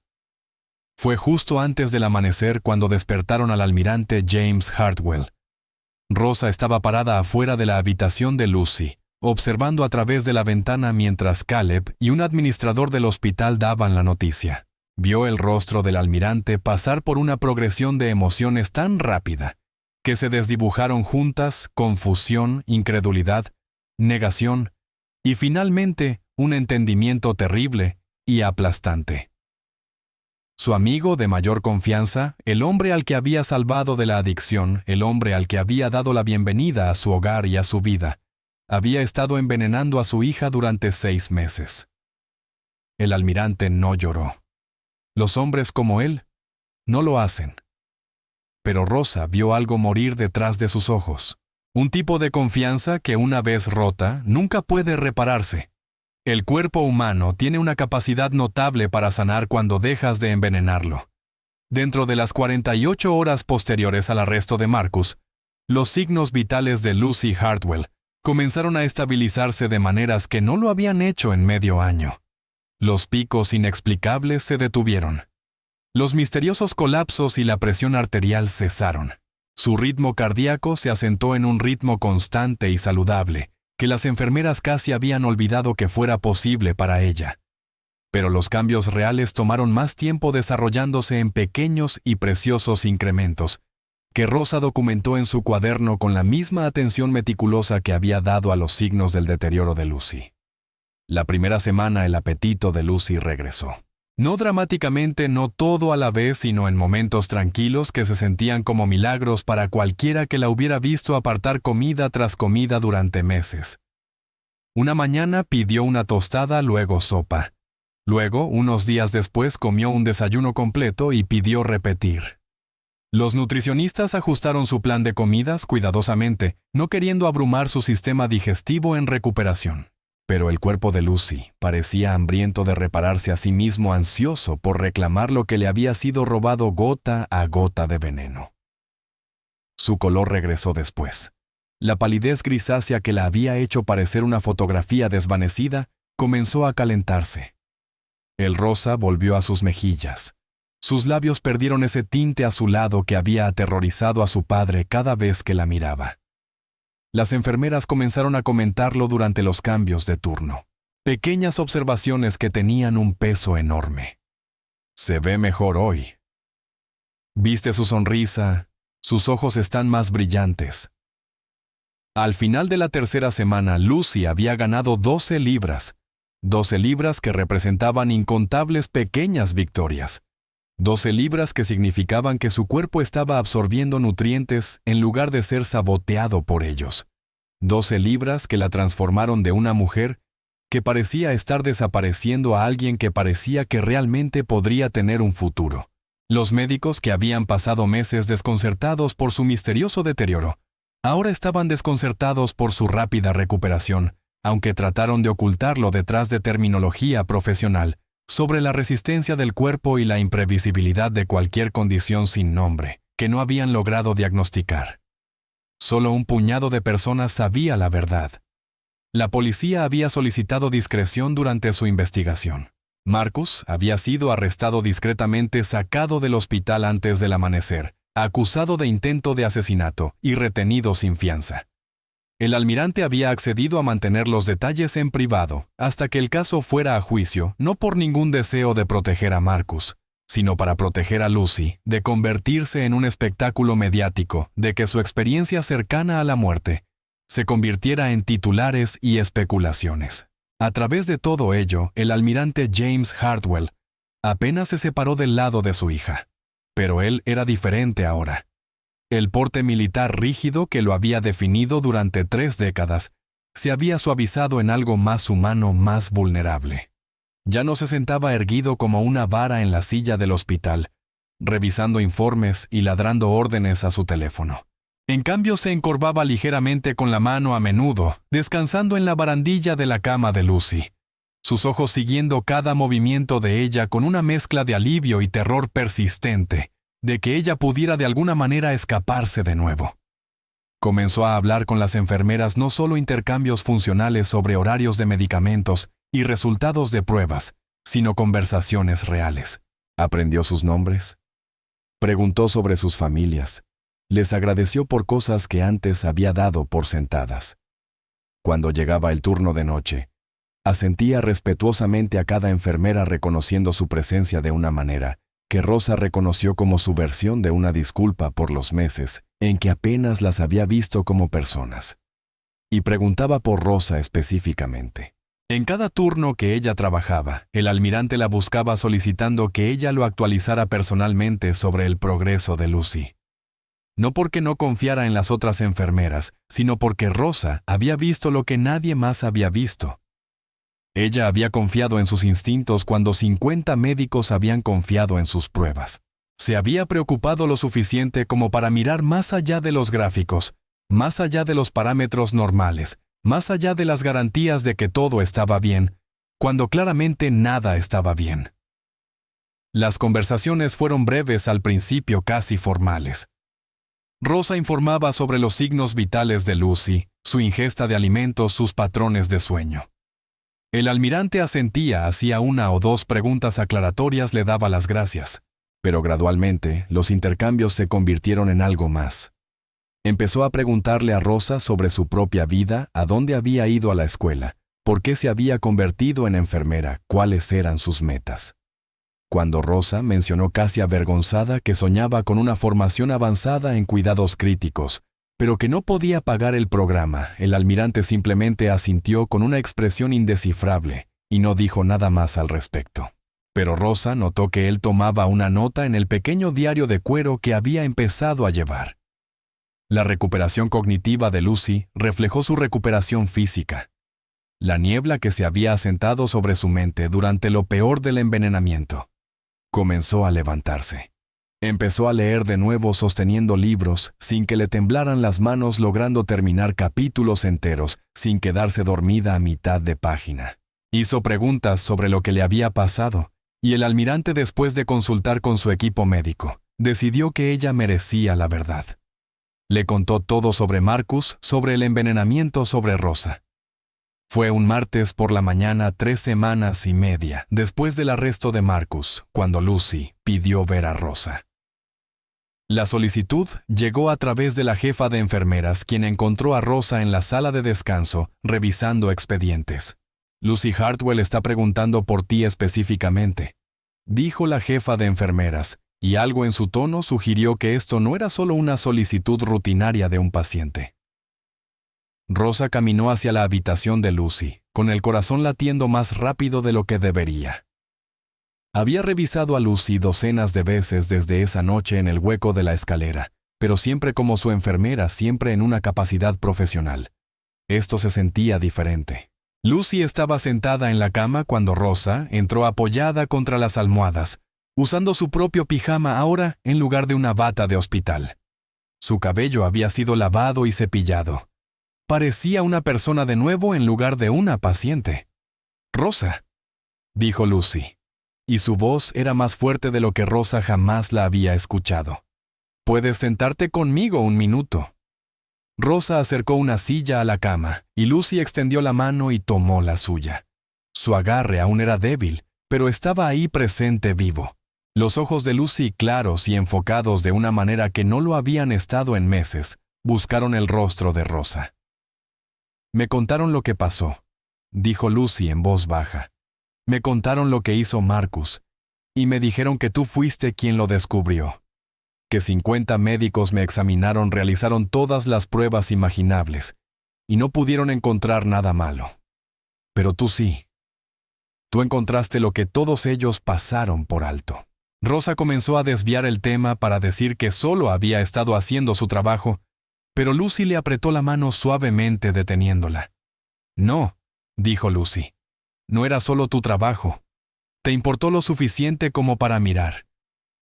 Fue justo antes del amanecer cuando despertaron al almirante James Hartwell. Rosa estaba parada afuera de la habitación de Lucy, observando a través de la ventana mientras Caleb y un administrador del hospital daban la noticia. Vio el rostro del almirante pasar por una progresión de emociones tan rápida que se desdibujaron juntas: confusión, incredulidad, negación y finalmente un entendimiento terrible y aplastante. Su amigo de mayor confianza, el hombre al que había salvado de la adicción, el hombre al que había dado la bienvenida a su hogar y a su vida, había estado envenenando a su hija durante 6 meses. El almirante no lloró. Los hombres como él no lo hacen. Pero Rosa vio algo morir detrás de sus ojos. Un tipo de confianza que, una vez rota, nunca puede repararse. El cuerpo humano tiene una capacidad notable para sanar cuando dejas de envenenarlo. Dentro de las 48 horas posteriores al arresto de Marcus, los signos vitales de Lucy Hartwell comenzaron a estabilizarse de maneras que no lo habían hecho en medio año. Los picos inexplicables se detuvieron. Los misteriosos colapsos y la presión arterial cesaron. Su ritmo cardíaco se asentó en un ritmo constante y saludable, que las enfermeras casi habían olvidado que fuera posible para ella. Pero los cambios reales tomaron más tiempo, desarrollándose en pequeños y preciosos incrementos, que Rosa documentó en su cuaderno con la misma atención meticulosa que había dado a los signos del deterioro de Lucy. La primera semana el apetito de Lucy regresó. No dramáticamente, no todo a la vez, sino en momentos tranquilos que se sentían como milagros para cualquiera que la hubiera visto apartar comida tras comida durante meses. Una mañana pidió una tostada, luego sopa. Luego, unos días después, comió un desayuno completo y pidió repetir. Los nutricionistas ajustaron su plan de comidas cuidadosamente, no queriendo abrumar su sistema digestivo en recuperación. Pero el cuerpo de Lucy parecía hambriento de repararse a sí mismo, ansioso por reclamar lo que le había sido robado gota a gota de veneno. Su color regresó después. La palidez grisácea que la había hecho parecer una fotografía desvanecida comenzó a calentarse. El rosa volvió a sus mejillas. Sus labios perdieron ese tinte azulado que había aterrorizado a su padre cada vez que la miraba. Las enfermeras comenzaron a comentarlo durante los cambios de turno. Pequeñas observaciones que tenían un peso enorme. Se ve mejor hoy. Viste su sonrisa, sus ojos están más brillantes. Al final de la tercera semana, Lucy había ganado 12 libras. 12 libras que representaban incontables pequeñas victorias. 12 libras que significaban que su cuerpo estaba absorbiendo nutrientes en lugar de ser saboteado por ellos. 12 libras que la transformaron de una mujer que parecía estar desapareciendo a alguien que parecía que realmente podría tener un futuro. Los médicos, que habían pasado meses desconcertados por su misterioso deterioro, ahora estaban desconcertados por su rápida recuperación, aunque trataron de ocultarlo detrás de terminología profesional sobre la resistencia del cuerpo y la imprevisibilidad de cualquier condición sin nombre que no habían logrado diagnosticar. Solo un puñado de personas sabía la verdad. La policía había solicitado discreción durante su investigación. Marcus había sido arrestado discretamente, sacado del hospital antes del amanecer, acusado de intento de asesinato y retenido sin fianza. El almirante había accedido a mantener los detalles en privado hasta que el caso fuera a juicio, no por ningún deseo de proteger a Marcus, sino para proteger a Lucy de convertirse en un espectáculo mediático, de que su experiencia cercana a la muerte se convirtiera en titulares y especulaciones. A través de todo ello, el almirante James Hartwell apenas se separó del lado de su hija. Pero él era diferente ahora. El porte militar rígido que lo había definido durante 3 décadas se había suavizado en algo más humano, más vulnerable. Ya no se sentaba erguido como una vara en la silla del hospital, revisando informes y ladrando órdenes a su teléfono. En cambio, se encorvaba ligeramente con la mano a menudo, descansando en la barandilla de la cama de Lucy, sus ojos siguiendo cada movimiento de ella con una mezcla de alivio y terror persistente, de que ella pudiera de alguna manera escaparse de nuevo. Comenzó a hablar con las enfermeras no solo intercambios funcionales sobre horarios de medicamentos y resultados de pruebas, sino conversaciones reales. Aprendió sus nombres, preguntó sobre sus familias, les agradeció por cosas que antes había dado por sentadas. Cuando llegaba el turno de noche, asentía respetuosamente a cada enfermera reconociendo su presencia de una manera que Rosa reconoció como su versión de una disculpa por los meses en que apenas las había visto como personas. Y preguntaba por Rosa específicamente. En cada turno que ella trabajaba, el almirante la buscaba solicitando que ella lo actualizara personalmente sobre el progreso de Lucy. No porque no confiara en las otras enfermeras, sino porque Rosa había visto lo que nadie más había visto. Ella había confiado en sus instintos cuando 50 médicos habían confiado en sus pruebas. Se había preocupado lo suficiente como para mirar más allá de los gráficos, más allá de los parámetros normales, más allá de las garantías de que todo estaba bien, cuando claramente nada estaba bien. Las conversaciones fueron breves al principio, casi formales. Rosa informaba sobre los signos vitales de Lucy, su ingesta de alimentos, sus patrones de sueño. El almirante asentía, hacía 1 o 2 preguntas aclaratorias, le daba las gracias. Pero gradualmente, los intercambios se convirtieron en algo más. Empezó a preguntarle a Rosa sobre su propia vida, a dónde había ido a la escuela, por qué se había convertido en enfermera, cuáles eran sus metas. Cuando Rosa mencionó casi avergonzada que soñaba con una formación avanzada en cuidados críticos, pero que no podía pagar el programa, el almirante simplemente asintió con una expresión indescifrable y no dijo nada más al respecto. Pero Rosa notó que él tomaba una nota en el pequeño diario de cuero que había empezado a llevar. La recuperación cognitiva de Lucy reflejó su recuperación física. La niebla que se había asentado sobre su mente durante lo peor del envenenamiento comenzó a levantarse. Empezó a leer de nuevo sosteniendo libros, sin que le temblaran las manos, logrando terminar capítulos enteros, sin quedarse dormida a mitad de página. Hizo preguntas sobre lo que le había pasado, y el almirante, después de consultar con su equipo médico, decidió que ella merecía la verdad. Le contó todo sobre Marcus, sobre el envenenamiento, sobre Rosa. Fue un martes por la mañana, 3 semanas y media después del arresto de Marcus, cuando Lucy pidió ver a Rosa. La solicitud llegó a través de la jefa de enfermeras, quien encontró a Rosa en la sala de descanso, revisando expedientes. Lucy Hartwell está preguntando por ti específicamente, dijo la jefa de enfermeras, y algo en su tono sugirió que esto no era solo una solicitud rutinaria de un paciente. Rosa caminó hacia la habitación de Lucy, con el corazón latiendo más rápido de lo que debería. Había revisado a Lucy docenas de veces desde esa noche en el hueco de la escalera, pero siempre como su enfermera, siempre en una capacidad profesional. Esto se sentía diferente. Lucy estaba sentada en la cama cuando Rosa entró apoyada contra las almohadas, usando su propio pijama ahora en lugar de una bata de hospital. Su cabello había sido lavado y cepillado. Parecía una persona de nuevo en lugar de una paciente. «Rosa», dijo Lucy, y su voz era más fuerte de lo que Rosa jamás la había escuchado. «Puedes sentarte conmigo un minuto». Rosa acercó una silla a la cama, y Lucy extendió la mano y tomó la suya. Su agarre aún era débil, pero estaba ahí presente, vivo. Los ojos de Lucy, claros y enfocados de una manera que no lo habían estado en meses, buscaron el rostro de Rosa. «Me contaron lo que pasó», dijo Lucy en voz baja. «Me contaron lo que hizo Marcus, y me dijeron que tú fuiste quien lo descubrió. Que 50 médicos me examinaron, realizaron todas las pruebas imaginables, y no pudieron encontrar nada malo. Pero tú sí. Tú encontraste lo que todos ellos pasaron por alto». Rosa comenzó a desviar el tema para decir que solo había estado haciendo su trabajo, pero Lucy le apretó la mano suavemente deteniéndola. No, dijo Lucy. No era solo tu trabajo. Te importó lo suficiente como para mirar.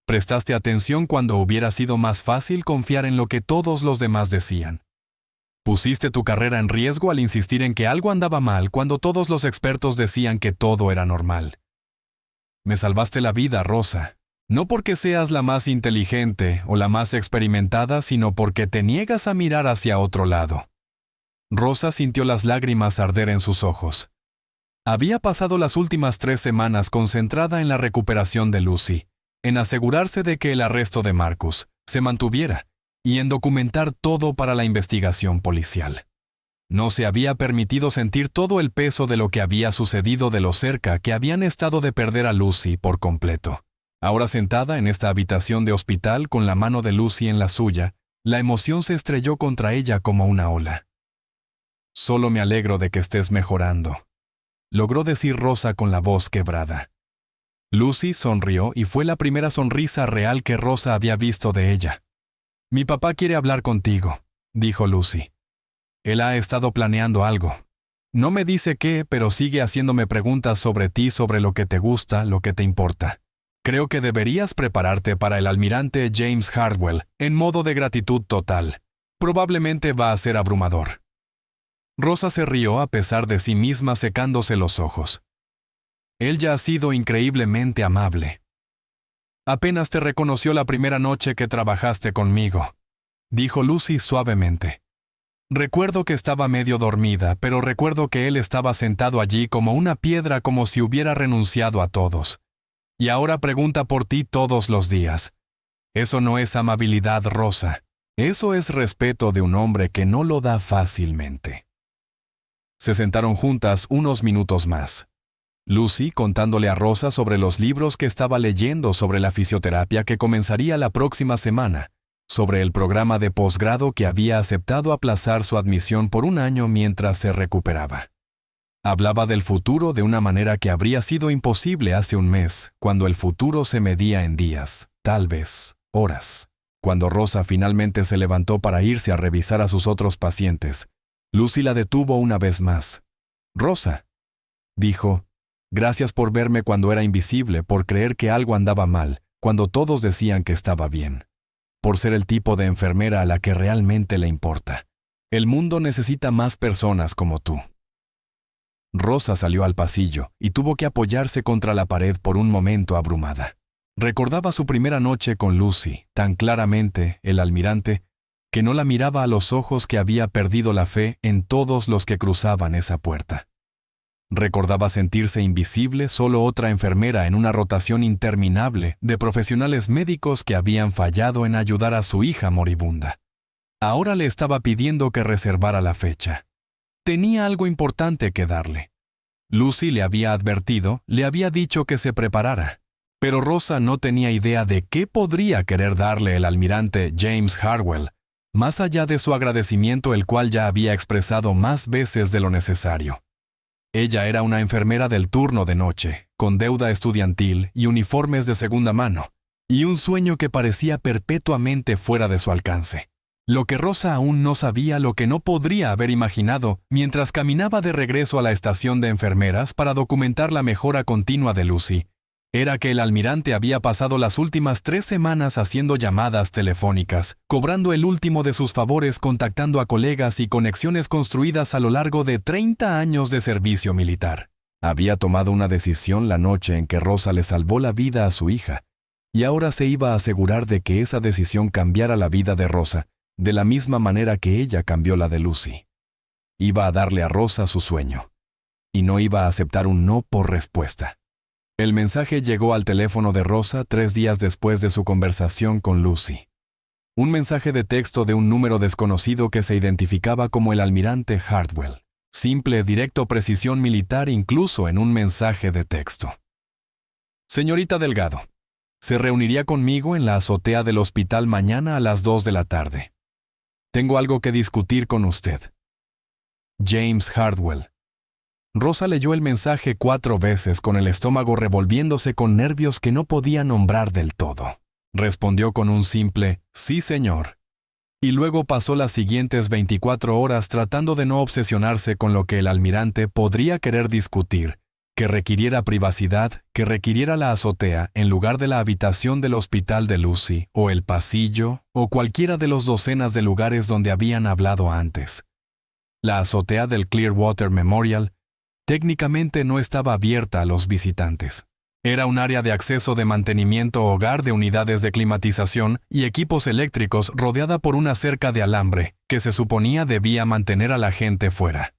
Prestaste atención cuando hubiera sido más fácil confiar en lo que todos los demás decían. Pusiste tu carrera en riesgo al insistir en que algo andaba mal cuando todos los expertos decían que todo era normal. Me salvaste la vida, Rosa. No porque seas la más inteligente o la más experimentada, sino porque te niegas a mirar hacia otro lado. Rosa sintió las lágrimas arder en sus ojos. Había pasado las últimas 3 semanas concentrada en la recuperación de Lucy, en asegurarse de que el arresto de Marcus se mantuviera y en documentar todo para la investigación policial. No se había permitido sentir todo el peso de lo que había sucedido de lo cerca que habían estado de perder a Lucy por completo. Ahora sentada en esta habitación de hospital con la mano de Lucy en la suya, la emoción se estrelló contra ella como una ola. Solo me alegro de que estés mejorando, logró decir Rosa con la voz quebrada. Lucy sonrió y fue la primera sonrisa real que Rosa había visto de ella. Mi papá quiere hablar contigo, dijo Lucy. Él ha estado planeando algo. No me dice qué, pero sigue haciéndome preguntas sobre ti, sobre lo que te gusta, lo que te importa. Creo que deberías prepararte para el almirante James Hardwell en modo de gratitud total. Probablemente va a ser abrumador. Rosa se rió a pesar de sí misma secándose los ojos. Él ya ha sido increíblemente amable. Apenas te reconoció la primera noche que trabajaste conmigo, dijo Lucy suavemente. Recuerdo que estaba medio dormida, pero recuerdo que él estaba sentado allí como una piedra, como si hubiera renunciado a todos. Y ahora pregunta por ti todos los días. Eso no es amabilidad, Rosa. Eso es respeto de un hombre que no lo da fácilmente. Se sentaron juntas unos minutos más. Lucy contándole a Rosa sobre los libros que estaba leyendo sobre la fisioterapia que comenzaría la próxima semana, sobre el programa de posgrado que había aceptado aplazar su admisión por 1 año mientras se recuperaba. Hablaba del futuro de una manera que habría sido imposible hace 1 mes, cuando el futuro se medía en días, tal vez horas. Cuando Rosa finalmente se levantó para irse a revisar a sus otros pacientes, Lucy la detuvo una vez más. Rosa, dijo, gracias por verme cuando era invisible, por creer que algo andaba mal, cuando todos decían que estaba bien. Por ser el tipo de enfermera a la que realmente le importa. El mundo necesita más personas como tú. Rosa salió al pasillo y tuvo que apoyarse contra la pared por un momento abrumada. Recordaba su primera noche con Lucy, tan claramente, el almirante, que no la miraba a los ojos, que había perdido la fe en todos los que cruzaban esa puerta. Recordaba sentirse invisible, solo otra enfermera en una rotación interminable de profesionales médicos que habían fallado en ayudar a su hija moribunda. Ahora le estaba pidiendo que reservara la fecha. Tenía algo importante que darle. Lucy le había advertido, le había dicho que se preparara. Pero Rosa no tenía idea de qué podría querer darle el almirante James Hardwell, más allá de su agradecimiento, el cual ya había expresado más veces de lo necesario. Ella era una enfermera del turno de noche, con deuda estudiantil y uniformes de segunda mano, y un sueño que parecía perpetuamente fuera de su alcance. Lo que Rosa aún no sabía, lo que no podría haber imaginado mientras caminaba de regreso a la estación de enfermeras para documentar la mejora continua de Lucy, era que el almirante había pasado las últimas 3 semanas haciendo llamadas telefónicas, cobrando el último de sus favores, contactando a colegas y conexiones construidas a lo largo de 30 años de servicio militar. Había tomado una decisión la noche en que Rosa le salvó la vida a su hija, y ahora se iba a asegurar de que esa decisión cambiara la vida de Rosa, de la misma manera que ella cambió la de Lucy. Iba a darle a Rosa su sueño, y no iba a aceptar un no por respuesta. El mensaje llegó al teléfono de Rosa 3 días después de su conversación con Lucy. Un mensaje de texto de un número desconocido que se identificaba como el almirante Hardwell. Simple, directo, precisión militar incluso en un mensaje de texto. Señorita Delgado, se reuniría conmigo en la azotea del hospital mañana a las 2 de la tarde. Tengo algo que discutir con usted. James Hardwell. Rosa leyó el mensaje 4 veces con el estómago revolviéndose con nervios que no podía nombrar del todo. Respondió con un simple «Sí, señor». Y luego pasó las siguientes 24 horas tratando de no obsesionarse con lo que el almirante podría querer discutir, que requiriera privacidad, que requiriera la azotea en lugar de la habitación del hospital de Lucy, o el pasillo, o cualquiera de los docenas de lugares donde habían hablado antes. La azotea del Clearwater Memorial técnicamente no estaba abierta a los visitantes. Era un área de acceso de mantenimiento hogar de unidades de climatización y equipos eléctricos rodeada por una cerca de alambre que se suponía debía mantener a la gente fuera.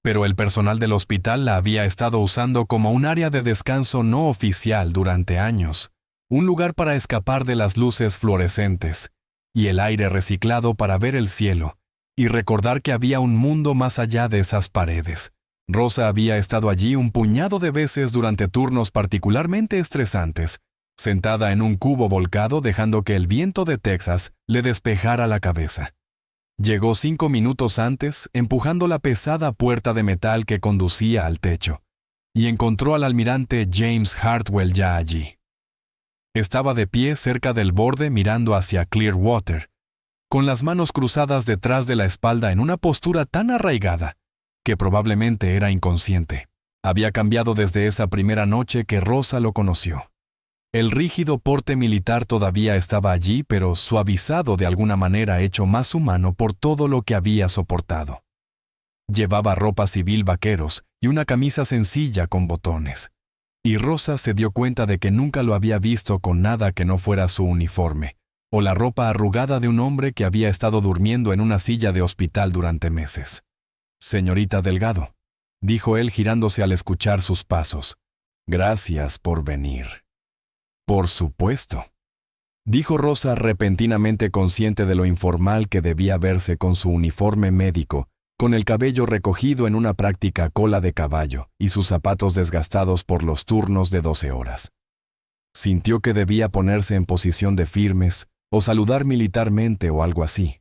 Pero el personal del hospital la había estado usando como un área de descanso no oficial durante años, un lugar para escapar de las luces fluorescentes y el aire reciclado para ver el cielo y recordar que había un mundo más allá de esas paredes. Rosa había estado allí un puñado de veces durante turnos particularmente estresantes, sentada en un cubo volcado dejando que el viento de Texas le despejara la cabeza. Llegó 5 minutos antes, empujando la pesada puerta de metal que conducía al techo, y encontró al almirante James Hartwell ya allí. Estaba de pie cerca del borde mirando hacia Clearwater, con las manos cruzadas detrás de la espalda en una postura tan arraigada que probablemente era inconsciente. Había cambiado desde esa primera noche que Rosa lo conoció. El rígido porte militar todavía estaba allí, pero suavizado de alguna manera, hecho más humano por todo lo que había soportado. Llevaba ropa civil vaqueros y una camisa sencilla con botones. Y Rosa se dio cuenta de que nunca lo había visto con nada que no fuera su uniforme, o la ropa arrugada de un hombre que había estado durmiendo en una silla de hospital durante meses. «Señorita Delgado», dijo él girándose al escuchar sus pasos. «Gracias por venir». «Por supuesto», dijo Rosa repentinamente consciente de lo informal que debía verse con su uniforme médico, con el cabello recogido en una práctica cola de caballo y sus zapatos desgastados por los turnos de 12 horas. Sintió que debía ponerse en posición de firmes o saludar militarmente o algo así.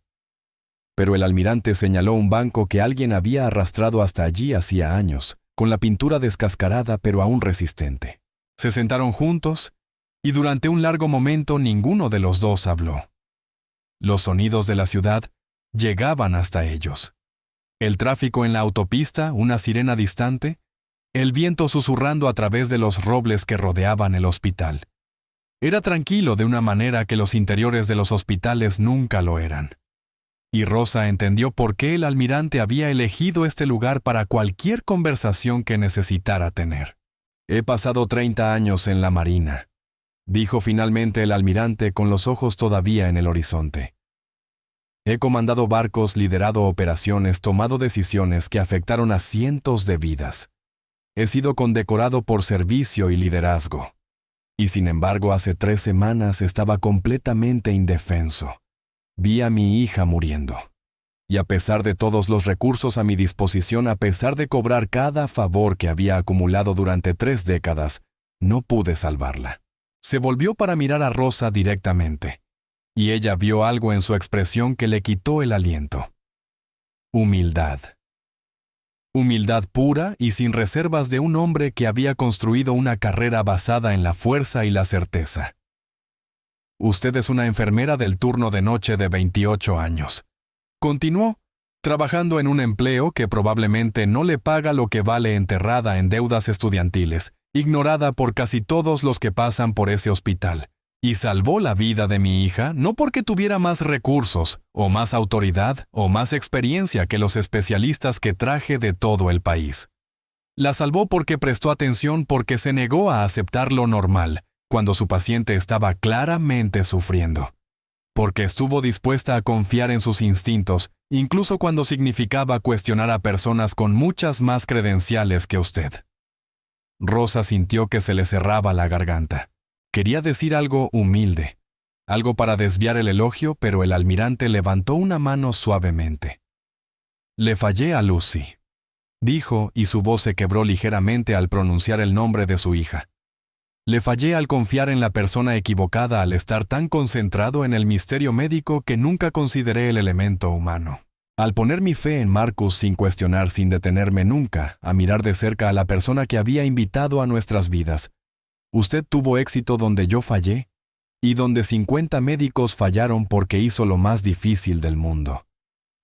Pero el almirante señaló un banco que alguien había arrastrado hasta allí hacía años, con la pintura descascarada pero aún resistente. Se sentaron juntos, y durante un largo momento ninguno de los dos habló. Los sonidos de la ciudad llegaban hasta ellos. El tráfico en la autopista, una sirena distante, el viento susurrando a través de los robles que rodeaban el hospital. Era tranquilo de una manera que los interiores de los hospitales nunca lo eran. Y Rosa entendió por qué el almirante había elegido este lugar para cualquier conversación que necesitara tener. «He pasado 30 años en la Marina», dijo finalmente el almirante con los ojos todavía en el horizonte. «He comandado barcos, liderado operaciones, tomado decisiones que afectaron a cientos de vidas. He sido condecorado por servicio y liderazgo. Y sin embargo, hace 3 semanas estaba completamente indefenso. Vi a mi hija muriendo. Y a pesar de todos los recursos a mi disposición, a pesar de cobrar cada favor que había acumulado durante 3 décadas, no pude salvarla». Se volvió para mirar a Rosa directamente, y ella vio algo en su expresión que le quitó el aliento. Humildad. Humildad pura y sin reservas de un hombre que había construido una carrera basada en la fuerza y la certeza. «Usted es una enfermera del turno de noche de 28 años. Continuó, trabajando en un empleo que probablemente no le paga lo que vale enterrada en deudas estudiantiles, ignorada por casi todos los que pasan por ese hospital, y salvó la vida de mi hija no porque tuviera más recursos, o más autoridad, o más experiencia que los especialistas que traje de todo el país. La salvó porque prestó atención, porque se negó a aceptar lo normal, cuando su paciente estaba claramente sufriendo. Porque estuvo dispuesta a confiar en sus instintos, incluso cuando significaba cuestionar a personas con muchas más credenciales que usted». Rosa sintió que se le cerraba la garganta. Quería decir algo humilde, algo para desviar el elogio, pero el almirante levantó una mano suavemente. «Le fallé a Lucy», dijo, y su voz se quebró ligeramente al pronunciar el nombre de su hija. «Le fallé al confiar en la persona equivocada, al estar tan concentrado en el misterio médico que nunca consideré el elemento humano. Al poner mi fe en Marcus sin cuestionar, sin detenerme nunca a mirar de cerca a la persona que había invitado a nuestras vidas, usted tuvo éxito donde yo fallé y donde 50 médicos fallaron porque hizo lo más difícil del mundo.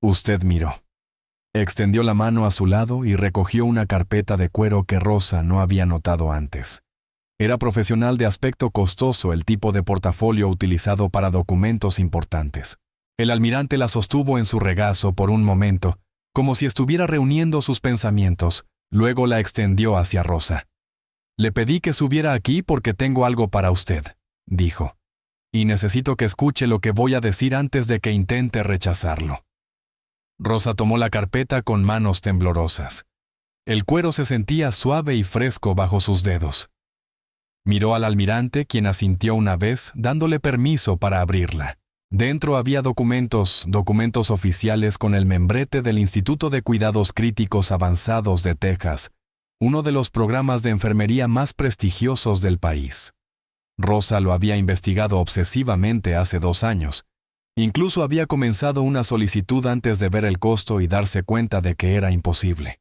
Usted miró. Extendió la mano a su lado y recogió una carpeta de cuero que Rosa no había notado antes. Era profesional de aspecto costoso, el tipo de portafolio utilizado para documentos importantes. El almirante la sostuvo en su regazo por un momento, como si estuviera reuniendo sus pensamientos, luego la extendió hacia Rosa. «Le pedí que subiera aquí porque tengo algo para usted», dijo, «y necesito que escuche lo que voy a decir antes de que intente rechazarlo». Rosa tomó la carpeta con manos temblorosas. El cuero se sentía suave y fresco bajo sus dedos. Miró al almirante, quien asintió una vez, dándole permiso para abrirla. Dentro había documentos oficiales con el membrete del Instituto de Cuidados Críticos Avanzados de Texas, uno de los programas de enfermería más prestigiosos del país. Rosa lo había investigado obsesivamente hace 2 años. Incluso había comenzado una solicitud antes de ver el costo y darse cuenta de que era imposible.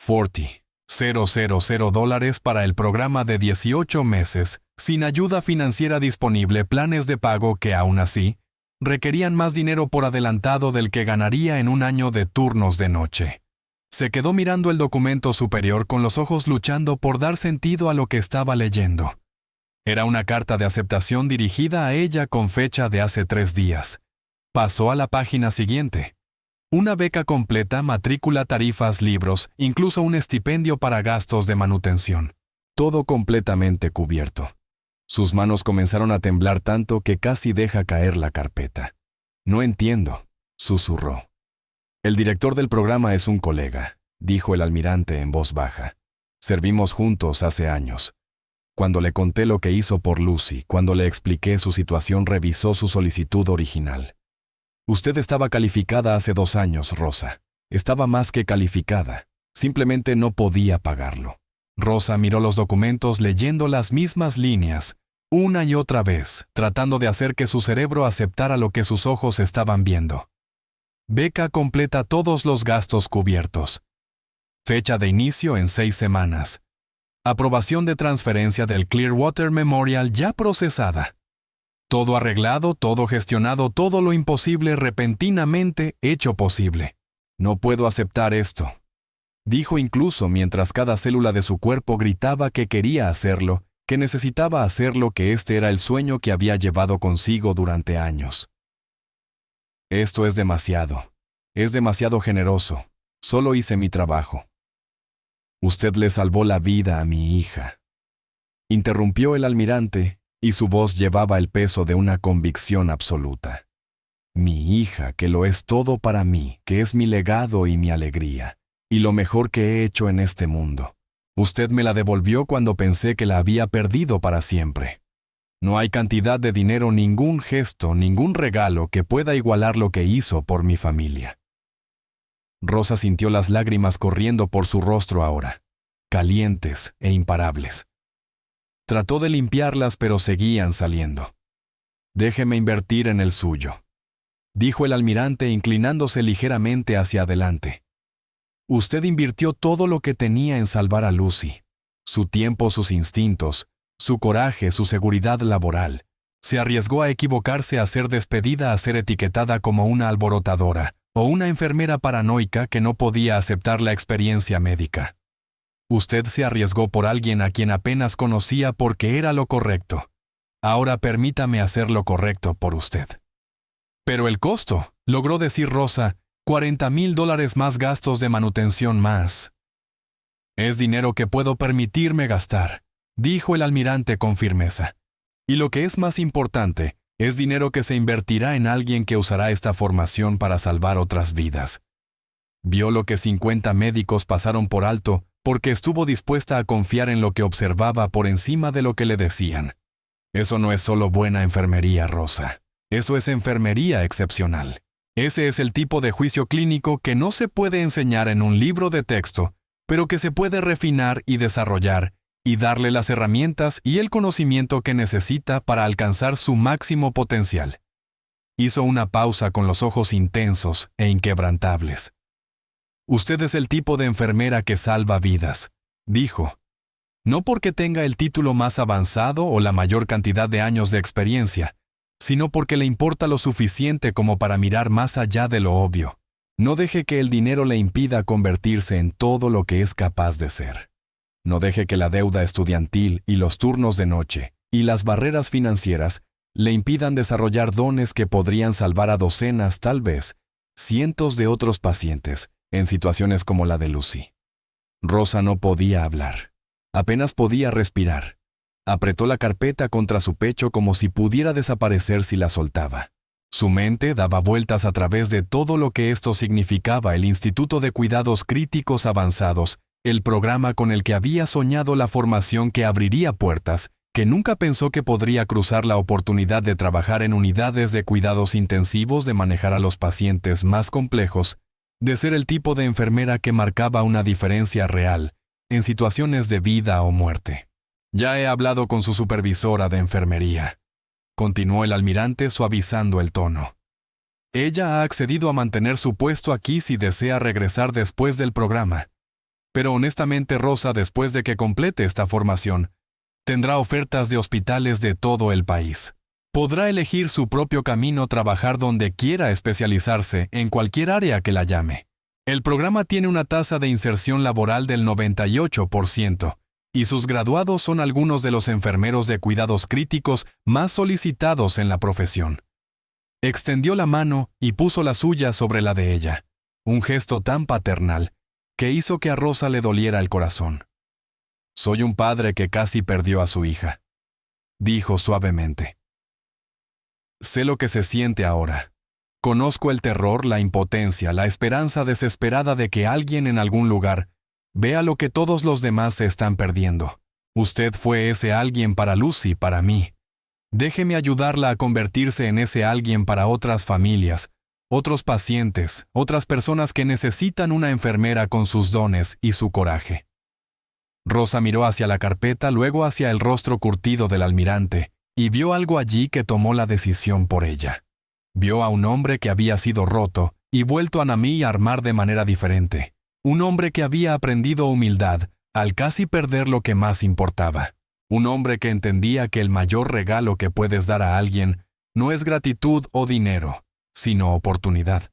$40,000 para el programa de 18 meses, sin ayuda financiera disponible, planes de pago que, aún así, requerían más dinero por adelantado del que ganaría en un año de turnos de noche. Se quedó mirando el documento superior con los ojos luchando por dar sentido a lo que estaba leyendo. Era una carta de aceptación dirigida a ella con fecha de hace 3 días. Pasó a la página siguiente. Una beca completa, matrícula, tarifas, libros, incluso un estipendio para gastos de manutención. Todo completamente cubierto. Sus manos comenzaron a temblar tanto que casi deja caer la carpeta. «No entiendo», susurró. «El director del programa es un colega», dijo el almirante en voz baja. «Servimos juntos hace años. Cuando le conté lo que hizo por Lucy, cuando le expliqué su situación, revisó su solicitud original. Usted estaba calificada hace 2 años, Rosa. Estaba más que calificada. Simplemente no podía pagarlo». Rosa miró los documentos leyendo las mismas líneas, una y otra vez, tratando de hacer que su cerebro aceptara lo que sus ojos estaban viendo. Beca completa, todos los gastos cubiertos. Fecha de inicio en 6 semanas. Aprobación de transferencia del Clearwater Memorial ya procesada. Todo arreglado, todo gestionado, todo lo imposible repentinamente hecho posible. «No puedo aceptar esto», dijo incluso mientras cada célula de su cuerpo gritaba que quería hacerlo, que necesitaba hacerlo, que este era el sueño que había llevado consigo durante años. «Esto es demasiado generoso. Solo hice mi trabajo». «Usted le salvó la vida a mi hija», interrumpió el almirante, y su voz llevaba el peso de una convicción absoluta. «Mi hija, que lo es todo para mí, que es mi legado y mi alegría, y lo mejor que he hecho en este mundo. Usted me la devolvió cuando pensé que la había perdido para siempre. No hay cantidad de dinero, ningún gesto, ningún regalo que pueda igualar lo que hizo por mi familia». Rosa sintió las lágrimas corriendo por su rostro ahora, calientes e imparables. Trató de limpiarlas, pero seguían saliendo. «Déjeme invertir en el suyo», dijo el almirante inclinándose ligeramente hacia adelante. «Usted invirtió todo lo que tenía en salvar a Lucy. Su tiempo, sus instintos, su coraje, su seguridad laboral. Se arriesgó a equivocarse, a ser despedida, a ser etiquetada como una alborotadora o una enfermera paranoica que no podía aceptar la experiencia médica. Usted se arriesgó por alguien a quien apenas conocía porque era lo correcto. Ahora permítame hacer lo correcto por usted». «Pero el costo», logró decir Rosa, $40,000 más gastos de manutención más. «Es dinero que puedo permitirme gastar», dijo el almirante con firmeza. «Y lo que es más importante, es dinero que se invertirá en alguien que usará esta formación para salvar otras vidas». Vio lo que 50 médicos pasaron por alto porque estuvo dispuesta a confiar en lo que observaba por encima de lo que le decían. Eso no es solo buena enfermería, Rosa. Eso es enfermería excepcional. Ese es el tipo de juicio clínico que no se puede enseñar en un libro de texto, pero que se puede refinar y desarrollar, y darle las herramientas y el conocimiento que necesita para alcanzar su máximo potencial. Hizo una pausa con los ojos intensos e inquebrantables. Usted es el tipo de enfermera que salva vidas, dijo. No porque tenga el título más avanzado o la mayor cantidad de años de experiencia, sino porque le importa lo suficiente como para mirar más allá de lo obvio. No deje que el dinero le impida convertirse en todo lo que es capaz de ser. No deje que la deuda estudiantil y los turnos de noche y las barreras financieras le impidan desarrollar dones que podrían salvar a docenas, tal vez, cientos de otros pacientes en situaciones como la de Lucy. Rosa no podía hablar. Apenas podía respirar. Apretó la carpeta contra su pecho como si pudiera desaparecer si la soltaba. Su mente daba vueltas a través de todo lo que esto significaba: el Instituto de Cuidados Críticos Avanzados, el programa con el que había soñado, la formación que abriría puertas, que nunca pensó que podría cruzar, la oportunidad de trabajar en unidades de cuidados intensivos, de manejar a los pacientes más complejos, de ser el tipo de enfermera que marcaba una diferencia real en situaciones de vida o muerte. Ya he hablado con su supervisora de enfermería, continuó el almirante suavizando el tono. Ella ha accedido a mantener su puesto aquí si desea regresar después del programa. Pero honestamente, Rosa, después de que complete esta formación, tendrá ofertas de hospitales de todo el país. Podrá elegir su propio camino, trabajar donde quiera, especializarse en cualquier área que la llame. El programa tiene una tasa de inserción laboral del 98%, y sus graduados son algunos de los enfermeros de cuidados críticos más solicitados en la profesión. Extendió la mano y puso la suya sobre la de ella, un gesto tan paternal que hizo que a Rosa le doliera el corazón. Soy un padre que casi perdió a su hija, dijo suavemente. Sé lo que se siente ahora. Conozco el terror, la impotencia, la esperanza desesperada de que alguien en algún lugar vea lo que todos los demás se están perdiendo. Usted fue ese alguien para Lucy, para mí. Déjeme ayudarla a convertirse en ese alguien para otras familias, otros pacientes, otras personas que necesitan una enfermera con sus dones y su coraje. Rosa miró hacia la carpeta, luego hacia el rostro curtido del almirante, y vio algo allí que tomó la decisión por ella. Vio a un hombre que había sido roto y vuelto a Namí a armar de manera diferente. Un hombre que había aprendido humildad al casi perder lo que más importaba. Un hombre que entendía que el mayor regalo que puedes dar a alguien no es gratitud o dinero, sino oportunidad.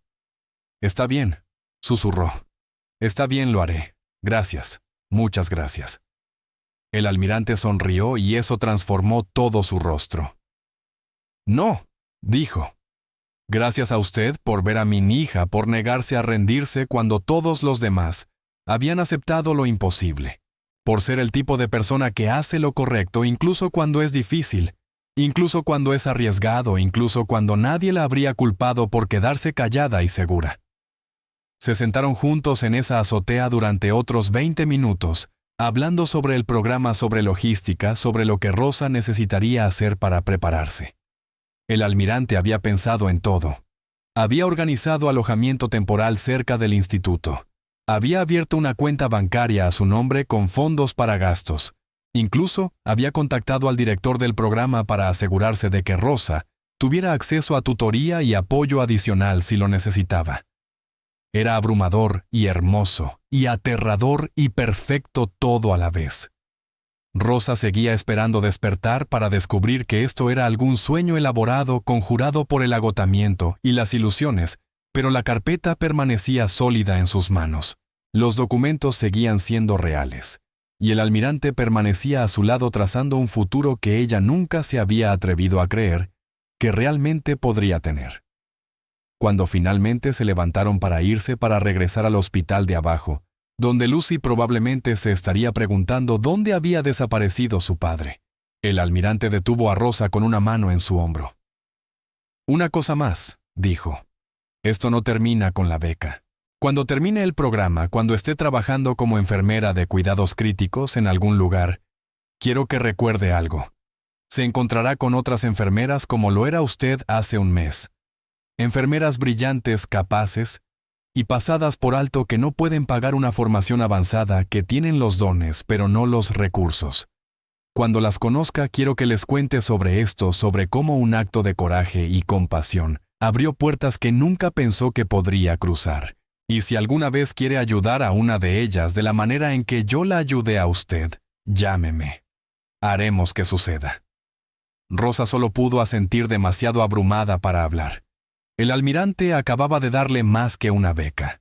Está bien, susurró. Está bien, lo haré. Gracias. Muchas gracias. El almirante sonrió y eso transformó todo su rostro. No, dijo. Gracias a usted por ver a mi hija, por negarse a rendirse cuando todos los demás habían aceptado lo imposible, por ser el tipo de persona que hace lo correcto incluso cuando es difícil, incluso cuando es arriesgado, incluso cuando nadie la habría culpado por quedarse callada y segura. Se sentaron juntos en esa azotea durante otros 20 minutos, hablando sobre el programa, sobre logística, sobre lo que Rosa necesitaría hacer para prepararse. El almirante había pensado en todo. Había organizado alojamiento temporal cerca del instituto. Había abierto una cuenta bancaria a su nombre con fondos para gastos. Incluso había contactado al director del programa para asegurarse de que Rosa tuviera acceso a tutoría y apoyo adicional si lo necesitaba. Era abrumador y hermoso, y aterrador y perfecto todo a la vez. Rosa seguía esperando despertar para descubrir que esto era algún sueño elaborado, conjurado por el agotamiento y las ilusiones, pero la carpeta permanecía sólida en sus manos. Los documentos seguían siendo reales, y el almirante permanecía a su lado trazando un futuro que ella nunca se había atrevido a creer que realmente podría tener. Cuando finalmente se levantaron para irse, para regresar al hospital de abajo, donde Lucy probablemente se estaría preguntando dónde había desaparecido su padre, el almirante detuvo a Rosa con una mano en su hombro. Una cosa más, dijo. Esto no termina con la beca. Cuando termine el programa, cuando esté trabajando como enfermera de cuidados críticos en algún lugar, quiero que recuerde algo. Se encontrará con otras enfermeras como lo era usted hace un mes. Enfermeras brillantes, capaces, y pasadas por alto que no pueden pagar una formación avanzada, que tienen los dones pero no los recursos. Cuando las conozca, quiero que les cuente sobre esto, sobre cómo un acto de coraje y compasión Abrió puertas que nunca pensó que podría cruzar. Y si alguna vez quiere ayudar a una de ellas de la manera en que yo la ayudé a usted, llámeme. Haremos que suceda. Rosa solo pudo asentir demasiado abrumada para hablar. El almirante acababa de darle más que una beca.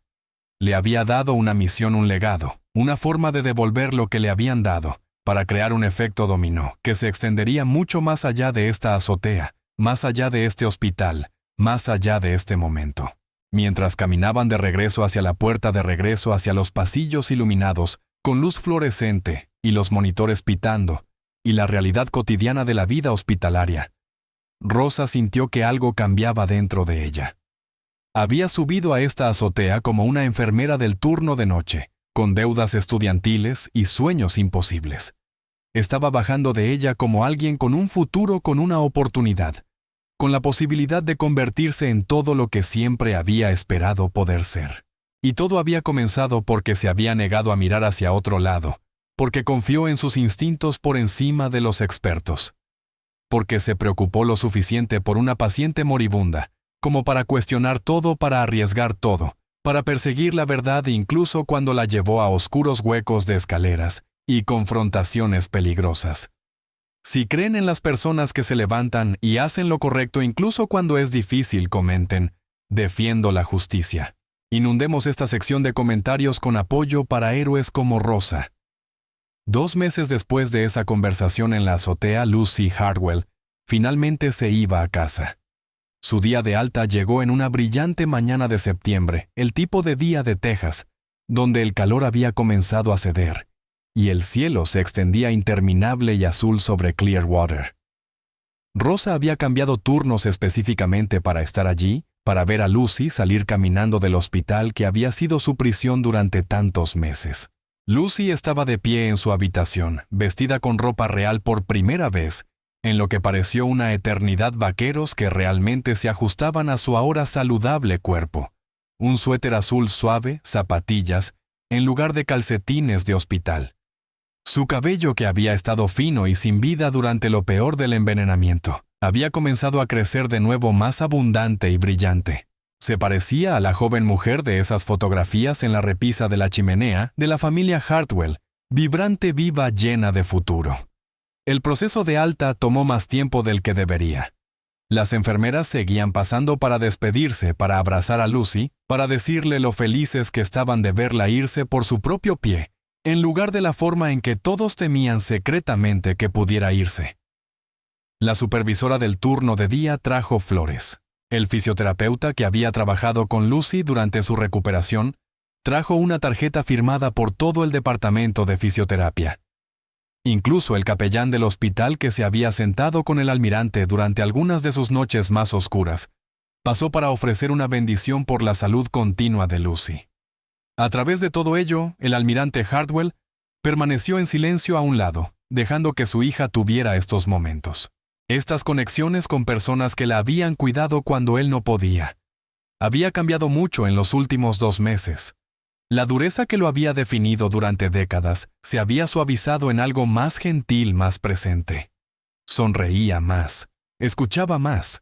Le había dado una misión, un legado, una forma de devolver lo que le habían dado, para crear un efecto dominó que se extendería mucho más allá de esta azotea, más allá de este hospital, más allá de este momento. Mientras caminaban de regreso hacia la puerta de regreso hacia los pasillos iluminados, con luz fluorescente y los monitores pitando, y la realidad cotidiana de la vida hospitalaria, Rosa sintió que algo cambiaba dentro de ella. Había subido a esta azotea como una enfermera del turno de noche, con deudas estudiantiles y sueños imposibles. Estaba bajando de ella como alguien con un futuro, con una oportunidad, con la posibilidad de convertirse en todo lo que siempre había esperado poder ser. Y todo había comenzado porque se había negado a mirar hacia otro lado, porque confió en sus instintos por encima de los expertos, porque se preocupó lo suficiente por una paciente moribunda, como para cuestionar todo, para arriesgar todo, para perseguir la verdad incluso cuando la llevó a oscuros huecos de escaleras y confrontaciones peligrosas. Si creen en las personas que se levantan y hacen lo correcto incluso cuando es difícil, comenten, defiendo la justicia. Inundemos esta sección de comentarios con apoyo para héroes como Rosa. 2 meses después de esa conversación en la azotea, Lucy Hartwell finalmente se iba a casa. Su día de alta llegó en una brillante mañana de septiembre, el tipo de día de Texas, donde el calor había comenzado a ceder, y el cielo se extendía interminable y azul sobre Clearwater. Rosa había cambiado turnos específicamente para estar allí, para ver a Lucy salir caminando del hospital que había sido su prisión durante tantos meses. Lucy estaba de pie en su habitación, vestida con ropa real por primera vez, en lo que pareció una eternidad, vaqueros que realmente se ajustaban a su ahora saludable cuerpo. Un suéter azul suave, zapatillas, en lugar de calcetines de hospital. Su cabello, que había estado fino y sin vida durante lo peor del envenenamiento, había comenzado a crecer de nuevo más abundante y brillante. Se parecía a la joven mujer de esas fotografías en la repisa de la chimenea de la familia Hartwell, vibrante, viva, llena de futuro. El proceso de alta tomó más tiempo del que debería. Las enfermeras seguían pasando para despedirse, para abrazar a Lucy, para decirle lo felices que estaban de verla irse por su propio pie, en lugar de la forma en que todos temían secretamente que pudiera irse. La supervisora del turno de día trajo flores. El fisioterapeuta que había trabajado con Lucy durante su recuperación trajo una tarjeta firmada por todo el departamento de fisioterapia. Incluso el capellán del hospital, que se había sentado con el almirante durante algunas de sus noches más oscuras, pasó para ofrecer una bendición por la salud continua de Lucy. A través de todo ello, el almirante Hartwell permaneció en silencio a un lado, dejando que su hija tuviera estos momentos. Estas conexiones con personas que la habían cuidado cuando él no podía. Había cambiado mucho en los últimos 2 meses. La dureza que lo había definido durante décadas se había suavizado en algo más gentil, más presente. Sonreía más, escuchaba más.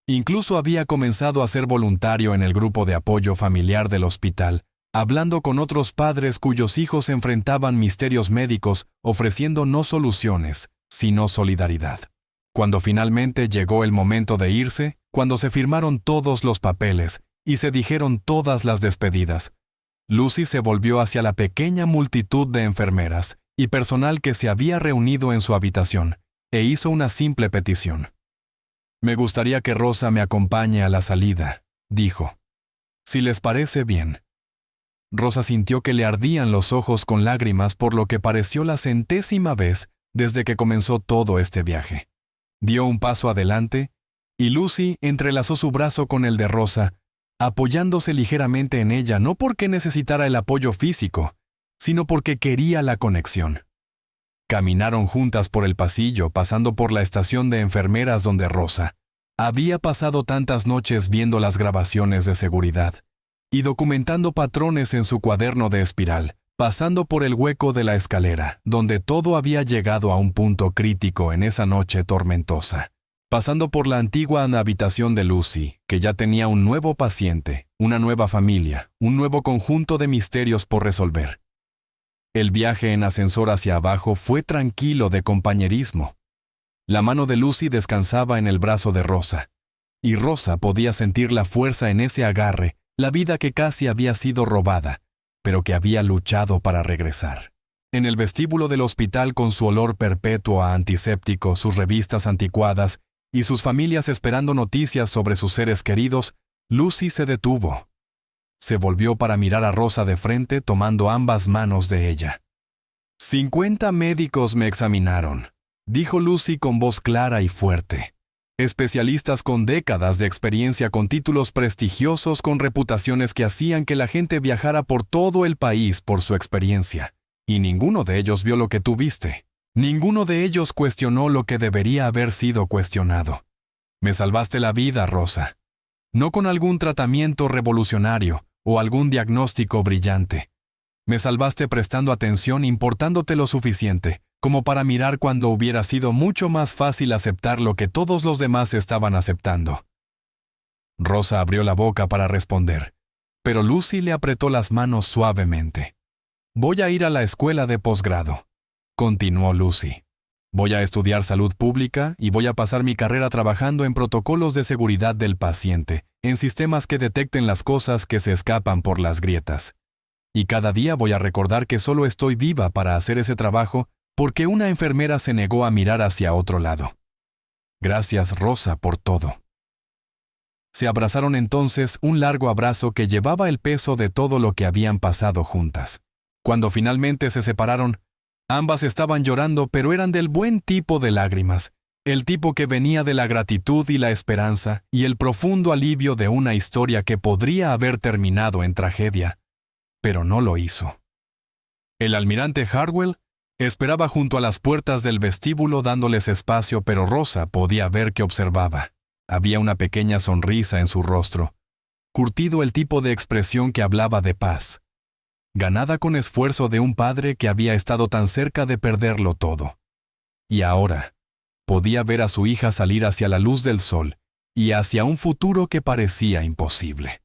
Incluso había comenzado a ser voluntario en el grupo de apoyo familiar del hospital, hablando con otros padres cuyos hijos enfrentaban misterios médicos, ofreciendo no soluciones, sino solidaridad. Cuando finalmente llegó el momento de irse, cuando se firmaron todos los papeles y se dijeron todas las despedidas, Lucy se volvió hacia la pequeña multitud de enfermeras y personal que se había reunido en su habitación e hizo una simple petición. «Me gustaría que Rosa me acompañe a la salida», dijo. «Si les parece bien». Rosa sintió que le ardían los ojos con lágrimas por lo que pareció la 100ª vez desde que comenzó todo este viaje. Dio un paso adelante y Lucy entrelazó su brazo con el de Rosa, apoyándose ligeramente en ella, no porque necesitara el apoyo físico, sino porque quería la conexión. Caminaron juntas por el pasillo, pasando por la estación de enfermeras donde Rosa había pasado tantas noches viendo las grabaciones de seguridad y documentando patrones en su cuaderno de espiral, pasando por el hueco de la escalera, donde todo había llegado a un punto crítico en esa noche tormentosa. pasando por la antigua habitación de Lucy, que ya tenía un nuevo paciente, una nueva familia, un nuevo conjunto de misterios por resolver. El viaje en ascensor hacia abajo fue tranquilo de compañerismo. La mano de Lucy descansaba en el brazo de Rosa, y Rosa podía sentir la fuerza en ese agarre, la vida que casi había sido robada, pero que había luchado para regresar. En el vestíbulo del hospital, con su olor perpetuo a antiséptico, sus revistas anticuadas y sus familias esperando noticias sobre sus seres queridos, Lucy se detuvo. Se volvió para mirar a Rosa de frente, tomando ambas manos de ella. 50 médicos me examinaron, dijo Lucy con voz clara y fuerte. Especialistas con décadas de experiencia, con títulos prestigiosos, con reputaciones que hacían que la gente viajara por todo el país por su experiencia. Y ninguno de ellos vio lo que tú viste. Ninguno de ellos cuestionó lo que debería haber sido cuestionado. Me salvaste la vida, Rosa. No con algún tratamiento revolucionario o algún diagnóstico brillante. Me salvaste prestando atención, importándote lo suficiente como para mirar cuando hubiera sido mucho más fácil aceptar lo que todos los demás estaban aceptando. Rosa abrió la boca para responder, pero Lucy le apretó las manos suavemente. Voy a ir a la escuela de posgrado, continuó Lucy. Voy a estudiar salud pública y voy a pasar mi carrera trabajando en protocolos de seguridad del paciente, en sistemas que detecten las cosas que se escapan por las grietas. Y cada día voy a recordar que solo estoy viva para hacer ese trabajo porque una enfermera se negó a mirar hacia otro lado. Gracias, Rosa, por todo. Se abrazaron entonces, un largo abrazo que llevaba el peso de todo lo que habían pasado juntas. Cuando finalmente se separaron, ambas estaban llorando, pero eran del buen tipo de lágrimas, el tipo que venía de la gratitud y la esperanza y el profundo alivio de una historia que podría haber terminado en tragedia, pero no lo hizo. El almirante Hartwell esperaba junto a las puertas del vestíbulo dándoles espacio, pero Rosa podía ver que observaba. Había una pequeña sonrisa en su rostro, curtido el tipo de expresión que hablaba de paz, ganada con esfuerzo de un padre que había estado tan cerca de perderlo todo. Y ahora podía ver a su hija salir hacia la luz del sol y hacia un futuro que parecía imposible.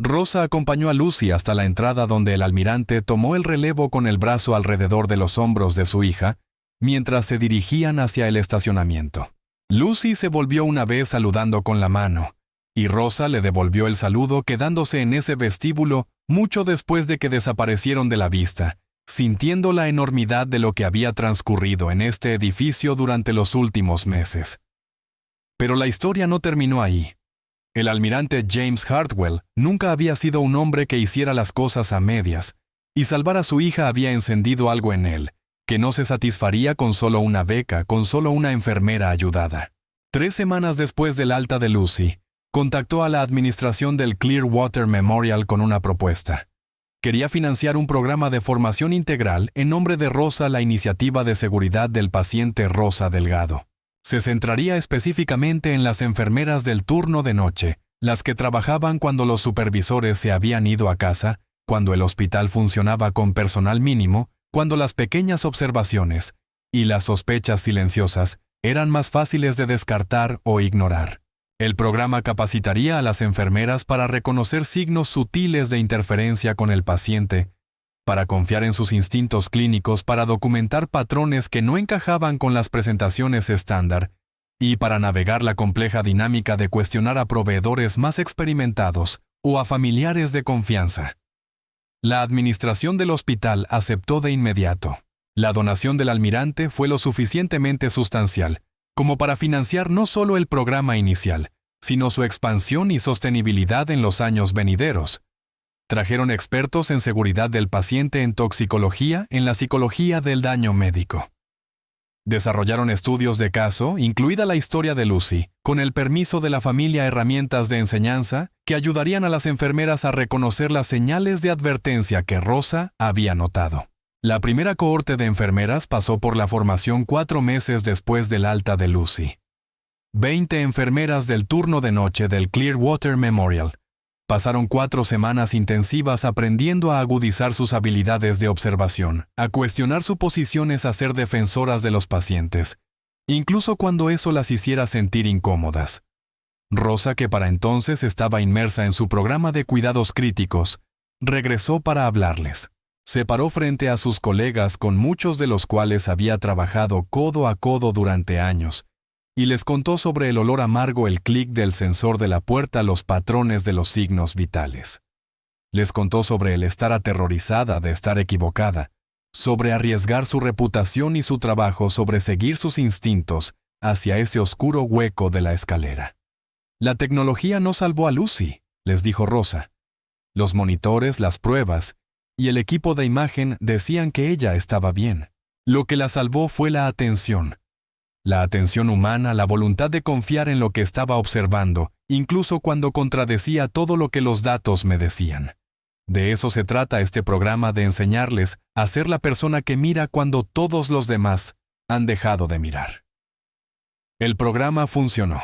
Rosa acompañó a Lucy hasta la entrada, donde el almirante tomó el relevo con el brazo alrededor de los hombros de su hija, mientras se dirigían hacia el estacionamiento. Lucy se volvió una vez saludando con la mano, y Rosa le devolvió el saludo, quedándose en ese vestíbulo mucho después de que desaparecieron de la vista, sintiendo la enormidad de lo que había transcurrido en este edificio durante los últimos meses. Pero la historia no terminó ahí. El almirante James Hartwell nunca había sido un hombre que hiciera las cosas a medias, y salvar a su hija había encendido algo en él, que no se satisfaría con solo una beca, con solo una enfermera ayudada. 3 semanas después del alta de Lucy, contactó a la administración del Clearwater Memorial con una propuesta. Quería financiar un programa de formación integral en nombre de Rosa, la iniciativa de seguridad del paciente Rosa Delgado. Se centraría específicamente en las enfermeras del turno de noche, las que trabajaban cuando los supervisores se habían ido a casa, cuando el hospital funcionaba con personal mínimo, cuando las pequeñas observaciones y las sospechas silenciosas eran más fáciles de descartar o ignorar. El programa capacitaría a las enfermeras para reconocer signos sutiles de interferencia con el paciente, para confiar en sus instintos clínicos, para documentar patrones que no encajaban con las presentaciones estándar, y para navegar la compleja dinámica de cuestionar a proveedores más experimentados o a familiares de confianza. La administración del hospital aceptó de inmediato. La donación del almirante fue lo suficientemente sustancial como para financiar no solo el programa inicial, sino su expansión y sostenibilidad en los años venideros. Trajeron expertos en seguridad del paciente, en toxicología, en la psicología del daño médico. Desarrollaron estudios de caso, incluida la historia de Lucy, con el permiso de la familia, herramientas de enseñanza que ayudarían a las enfermeras a reconocer las señales de advertencia que Rosa había notado. La primera cohorte de enfermeras pasó por la formación 4 meses después del alta de Lucy. 20 enfermeras del turno de noche del Clearwater Memorial pasaron 4 semanas intensivas aprendiendo a agudizar sus habilidades de observación, a cuestionar suposiciones, a ser defensoras de los pacientes, incluso cuando eso las hiciera sentir incómodas. Rosa, que para entonces estaba inmersa en su programa de cuidados críticos, regresó para hablarles. Se paró frente a sus colegas, con muchos de los cuales había trabajado codo a codo durante años, y les contó sobre el olor amargo, el clic del sensor de la puerta, los patrones de los signos vitales. Les contó sobre el estar aterrorizada de estar equivocada, sobre arriesgar su reputación y su trabajo, sobre seguir sus instintos hacia ese oscuro hueco de la escalera. La tecnología no salvó a Lucy, les dijo Rosa. Los monitores, las pruebas y el equipo de imagen decían que ella estaba bien. Lo que la salvó fue la atención humana, la voluntad de confiar en lo que estaba observando, incluso cuando contradecía todo lo que los datos me decían. De eso se trata este programa, de enseñarles a ser la persona que mira cuando todos los demás han dejado de mirar. El programa funcionó.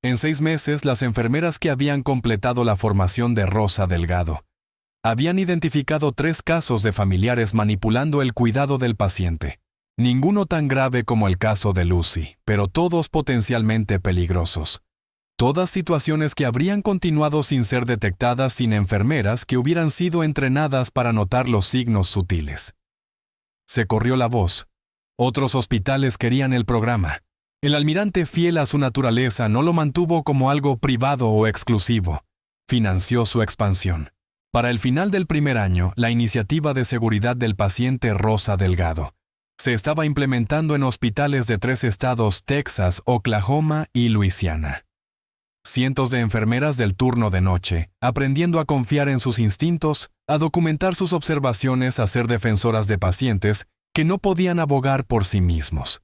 En 6 meses, las enfermeras que habían completado la formación de Rosa Delgado habían identificado 3 casos de familiares manipulando el cuidado del paciente. Ninguno tan grave como el caso de Lucy, pero todos potencialmente peligrosos. Todas situaciones que habrían continuado sin ser detectadas sin enfermeras que hubieran sido entrenadas para notar los signos sutiles. Se corrió la voz. Otros hospitales querían el programa. El almirante, fiel a su naturaleza, no lo mantuvo como algo privado o exclusivo. Financió su expansión. Para el final del primer año, la iniciativa de seguridad del paciente Rosa Delgado se estaba implementando en hospitales de 3 estados: Texas, Oklahoma y Luisiana. Cientos de enfermeras del turno de noche, aprendiendo a confiar en sus instintos, a documentar sus observaciones, a ser defensoras de pacientes que no podían abogar por sí mismos.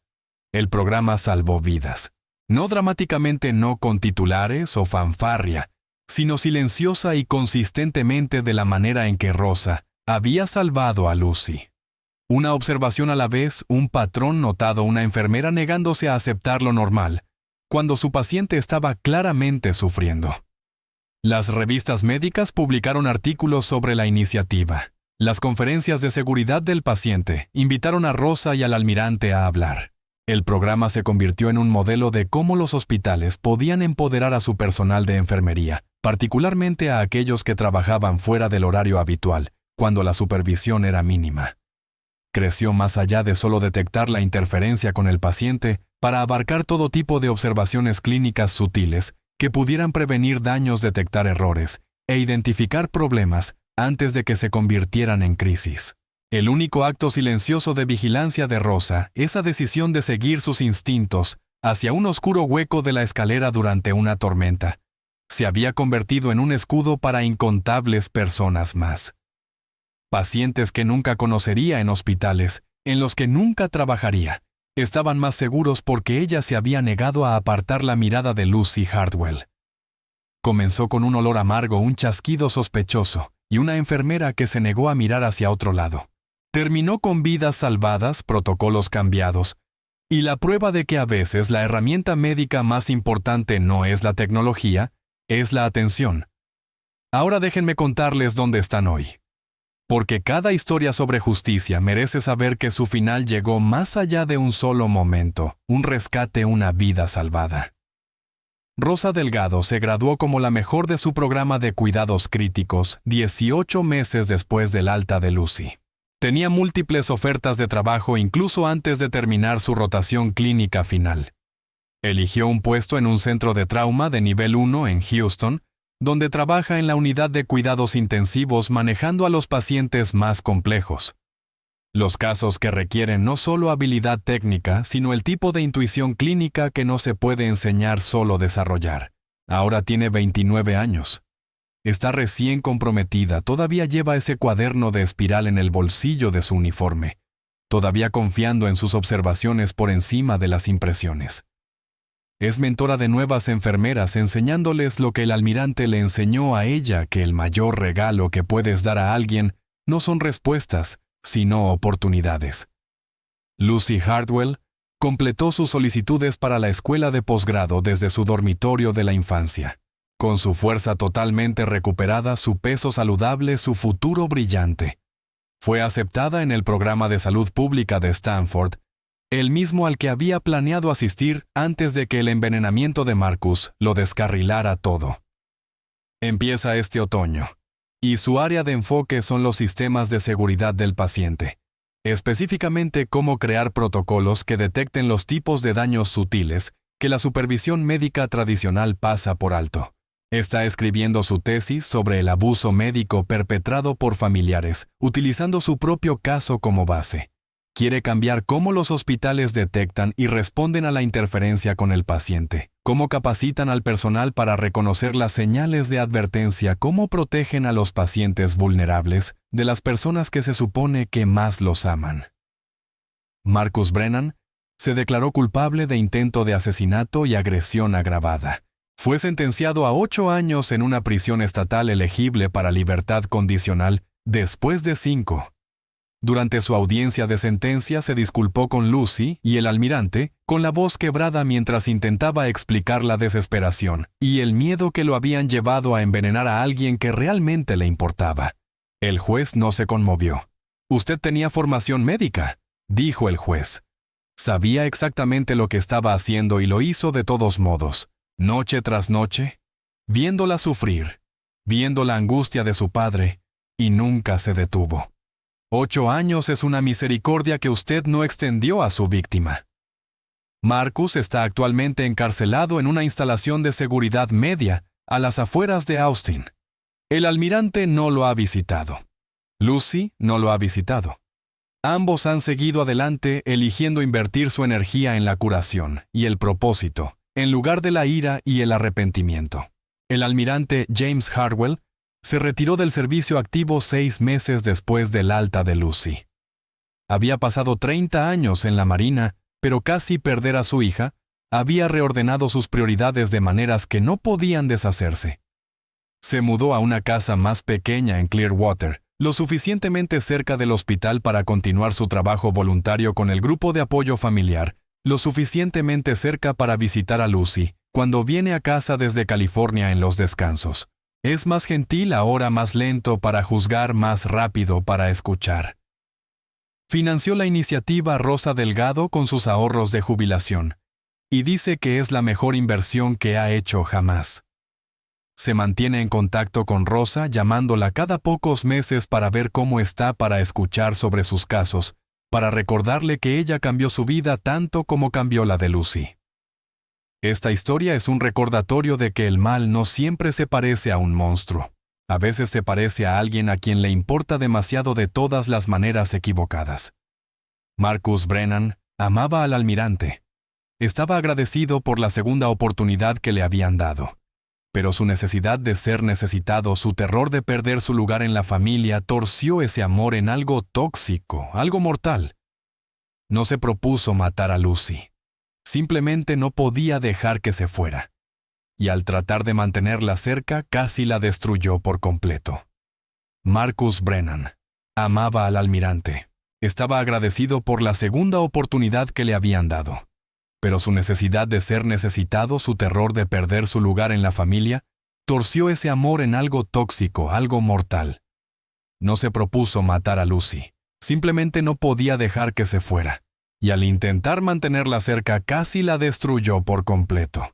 El programa salvó vidas. No dramáticamente, no con titulares o fanfarria, sino silenciosa y consistentemente, de la manera en que Rosa había salvado a Lucy. Una observación a la vez, un patrón notado, una enfermera negándose a aceptar lo normal, cuando su paciente estaba claramente sufriendo. Las revistas médicas publicaron artículos sobre la iniciativa. Las conferencias de seguridad del paciente invitaron a Rosa y al almirante a hablar. El programa se convirtió en un modelo de cómo los hospitales podían empoderar a su personal de enfermería, particularmente a aquellos que trabajaban fuera del horario habitual, cuando la supervisión era mínima. Creció más allá de solo detectar la interferencia con el paciente, para abarcar todo tipo de observaciones clínicas sutiles que pudieran prevenir daños, detectar errores e identificar problemas antes de que se convirtieran en crisis. El único acto silencioso de vigilancia de Rosa, esa decisión de seguir sus instintos hacia un oscuro hueco de la escalera durante una tormenta, se había convertido en un escudo para incontables personas más. Pacientes que nunca conocería en hospitales, en los que nunca trabajaría, estaban más seguros porque ella se había negado a apartar la mirada de Lucy Hartwell. Comenzó con un olor amargo, un chasquido sospechoso y una enfermera que se negó a mirar hacia otro lado. Terminó con vidas salvadas, protocolos cambiados, y la prueba de que a veces la herramienta médica más importante no es la tecnología, es la atención. Ahora déjenme contarles dónde están hoy. Porque cada historia sobre justicia merece saber que su final llegó más allá de un solo momento, un rescate, una vida salvada. Rosa Delgado se graduó como la mejor de su programa de cuidados críticos 18 meses después del alta de Lucy. Tenía múltiples ofertas de trabajo incluso antes de terminar su rotación clínica final. Eligió un puesto en un centro de trauma de nivel 1 en Houston, donde trabaja en la unidad de cuidados intensivos manejando a los pacientes más complejos. Los casos que requieren no solo habilidad técnica, sino el tipo de intuición clínica que no se puede enseñar, solo desarrollar. Ahora tiene 29 años. Está recién comprometida, todavía lleva ese cuaderno de espiral en el bolsillo de su uniforme, todavía confiando en sus observaciones por encima de las impresiones. Es mentora de nuevas enfermeras, enseñándoles lo que el almirante le enseñó a ella, que el mayor regalo que puedes dar a alguien no son respuestas, sino oportunidades. Lucy Hartwell completó sus solicitudes para la escuela de posgrado desde su dormitorio de la infancia. Con su fuerza totalmente recuperada, su peso saludable, su futuro brillante. Fue aceptada en el programa de salud pública de Stanford el mismo al que había planeado asistir antes de que el envenenamiento de Marcus lo descarrilara todo. Empieza este otoño, y su área de enfoque son los sistemas de seguridad del paciente, específicamente cómo crear protocolos que detecten los tipos de daños sutiles que la supervisión médica tradicional pasa por alto. Está escribiendo su tesis sobre el abuso médico perpetrado por familiares, utilizando su propio caso como base. Quiere cambiar cómo los hospitales detectan y responden a la interferencia con el paciente, cómo capacitan al personal para reconocer las señales de advertencia, cómo protegen a los pacientes vulnerables de las personas que se supone que más los aman. Marcus Brennan se declaró culpable de intento de asesinato y agresión agravada. Fue sentenciado a 8 años en una prisión estatal elegible para libertad condicional después de 5. Durante su audiencia de sentencia se disculpó con Lucy y el almirante, con la voz quebrada mientras intentaba explicar la desesperación y el miedo que lo habían llevado a envenenar a alguien que realmente le importaba. El juez no se conmovió. «Usted tenía formación médica», dijo el juez. Sabía exactamente lo que estaba haciendo y lo hizo de todos modos, noche tras noche, viéndola sufrir, viendo la angustia de su padre, y nunca se detuvo. 8 años es una misericordia que usted no extendió a su víctima. Marcus está actualmente encarcelado en una instalación de seguridad media a las afueras de Austin. El almirante no lo ha visitado. Lucy no lo ha visitado. Ambos han seguido adelante eligiendo invertir su energía en la curación y el propósito, en lugar de la ira y el arrepentimiento. El almirante James Hartwell se retiró del servicio activo 6 meses después del alta de Lucy. Había pasado 30 años en la Marina, pero casi perder a su hija, había reordenado sus prioridades de maneras que no podían deshacerse. Se mudó a una casa más pequeña en Clearwater, lo suficientemente cerca del hospital para continuar su trabajo voluntario con el grupo de apoyo familiar, lo suficientemente cerca para visitar a Lucy cuando viene a casa desde California en los descansos. Es más gentil ahora, más lento para juzgar, más rápido para escuchar. Financió la iniciativa Rosa Delgado con sus ahorros de jubilación, y dice que es la mejor inversión que ha hecho jamás. Se mantiene en contacto con Rosa, llamándola cada pocos meses para ver cómo está, para escuchar sobre sus casos, para recordarle que ella cambió su vida tanto como cambió la de Lucy. Esta historia es un recordatorio de que el mal no siempre se parece a un monstruo. A veces se parece a alguien a quien le importa demasiado de todas las maneras equivocadas. Marcus Brennan amaba al almirante. Estaba agradecido por la segunda oportunidad que le habían dado. Pero su necesidad de ser necesitado, su terror de perder su lugar en la familia, torció ese amor en algo tóxico, algo mortal. No se propuso matar a Lucy. Simplemente no podía dejar que se fuera. Y al tratar de mantenerla cerca, casi la destruyó por completo. Marcus Brennan amaba al almirante. Estaba agradecido por la segunda oportunidad que le habían dado. Pero su necesidad de ser necesitado, su terror de perder su lugar en la familia, torció ese amor en algo tóxico, algo mortal. No se propuso matar a Lucy. Simplemente no podía dejar que se fuera. Y al intentar mantenerla cerca, casi la destruyó por completo.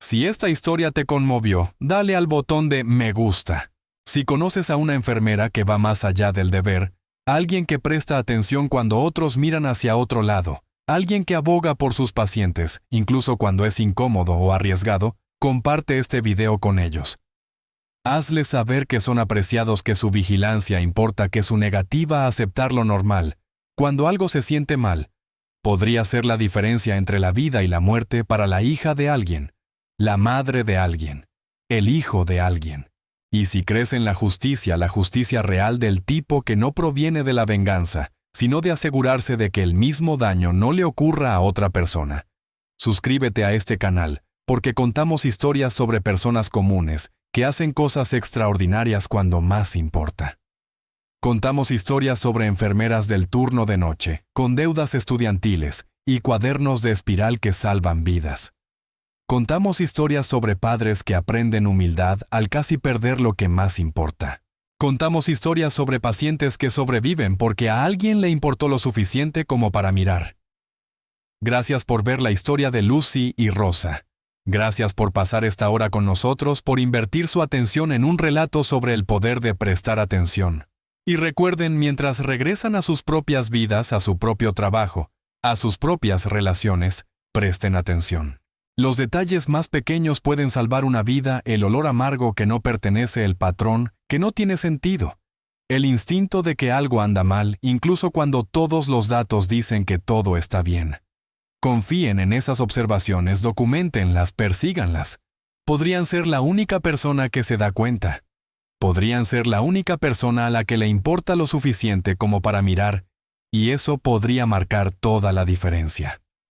Si esta historia te conmovió, dale al botón de me gusta. Si conoces a una enfermera que va más allá del deber, alguien que presta atención cuando otros miran hacia otro lado, alguien que aboga por sus pacientes, incluso cuando es incómodo o arriesgado, comparte este video con ellos. Hazles saber que son apreciados, que su vigilancia importa, que su negativa a aceptar lo normal, cuando algo se siente mal, podría ser la diferencia entre la vida y la muerte para la hija de alguien, la madre de alguien, el hijo de alguien. Y si crees en la justicia real del tipo que no proviene de la venganza, sino de asegurarse de que el mismo daño no le ocurra a otra persona. Suscríbete a este canal, porque contamos historias sobre personas comunes que hacen cosas extraordinarias cuando más importa. Contamos historias sobre enfermeras del turno de noche, con deudas estudiantiles y cuadernos de espiral que salvan vidas. Contamos historias sobre padres que aprenden humildad al casi perder lo que más importa. Contamos historias sobre pacientes que sobreviven porque a alguien le importó lo suficiente como para mirar. Gracias por ver la historia de Lucy y Rosa. Gracias por pasar esta hora con nosotros, por invertir su atención en un relato sobre el poder de prestar atención. Y recuerden, mientras regresan a sus propias vidas, a su propio trabajo, a sus propias relaciones, presten atención. Los detalles más pequeños pueden salvar una vida, el olor amargo que no pertenece al patrón, que no tiene sentido. El instinto de que algo anda mal, incluso cuando todos los datos dicen que todo está bien. Confíen en esas observaciones, documéntenlas, persíganlas. Podrían ser la única persona que se da cuenta. Podrían ser la única persona a la que le importa lo suficiente como para mirar, y eso podría marcar toda la diferencia.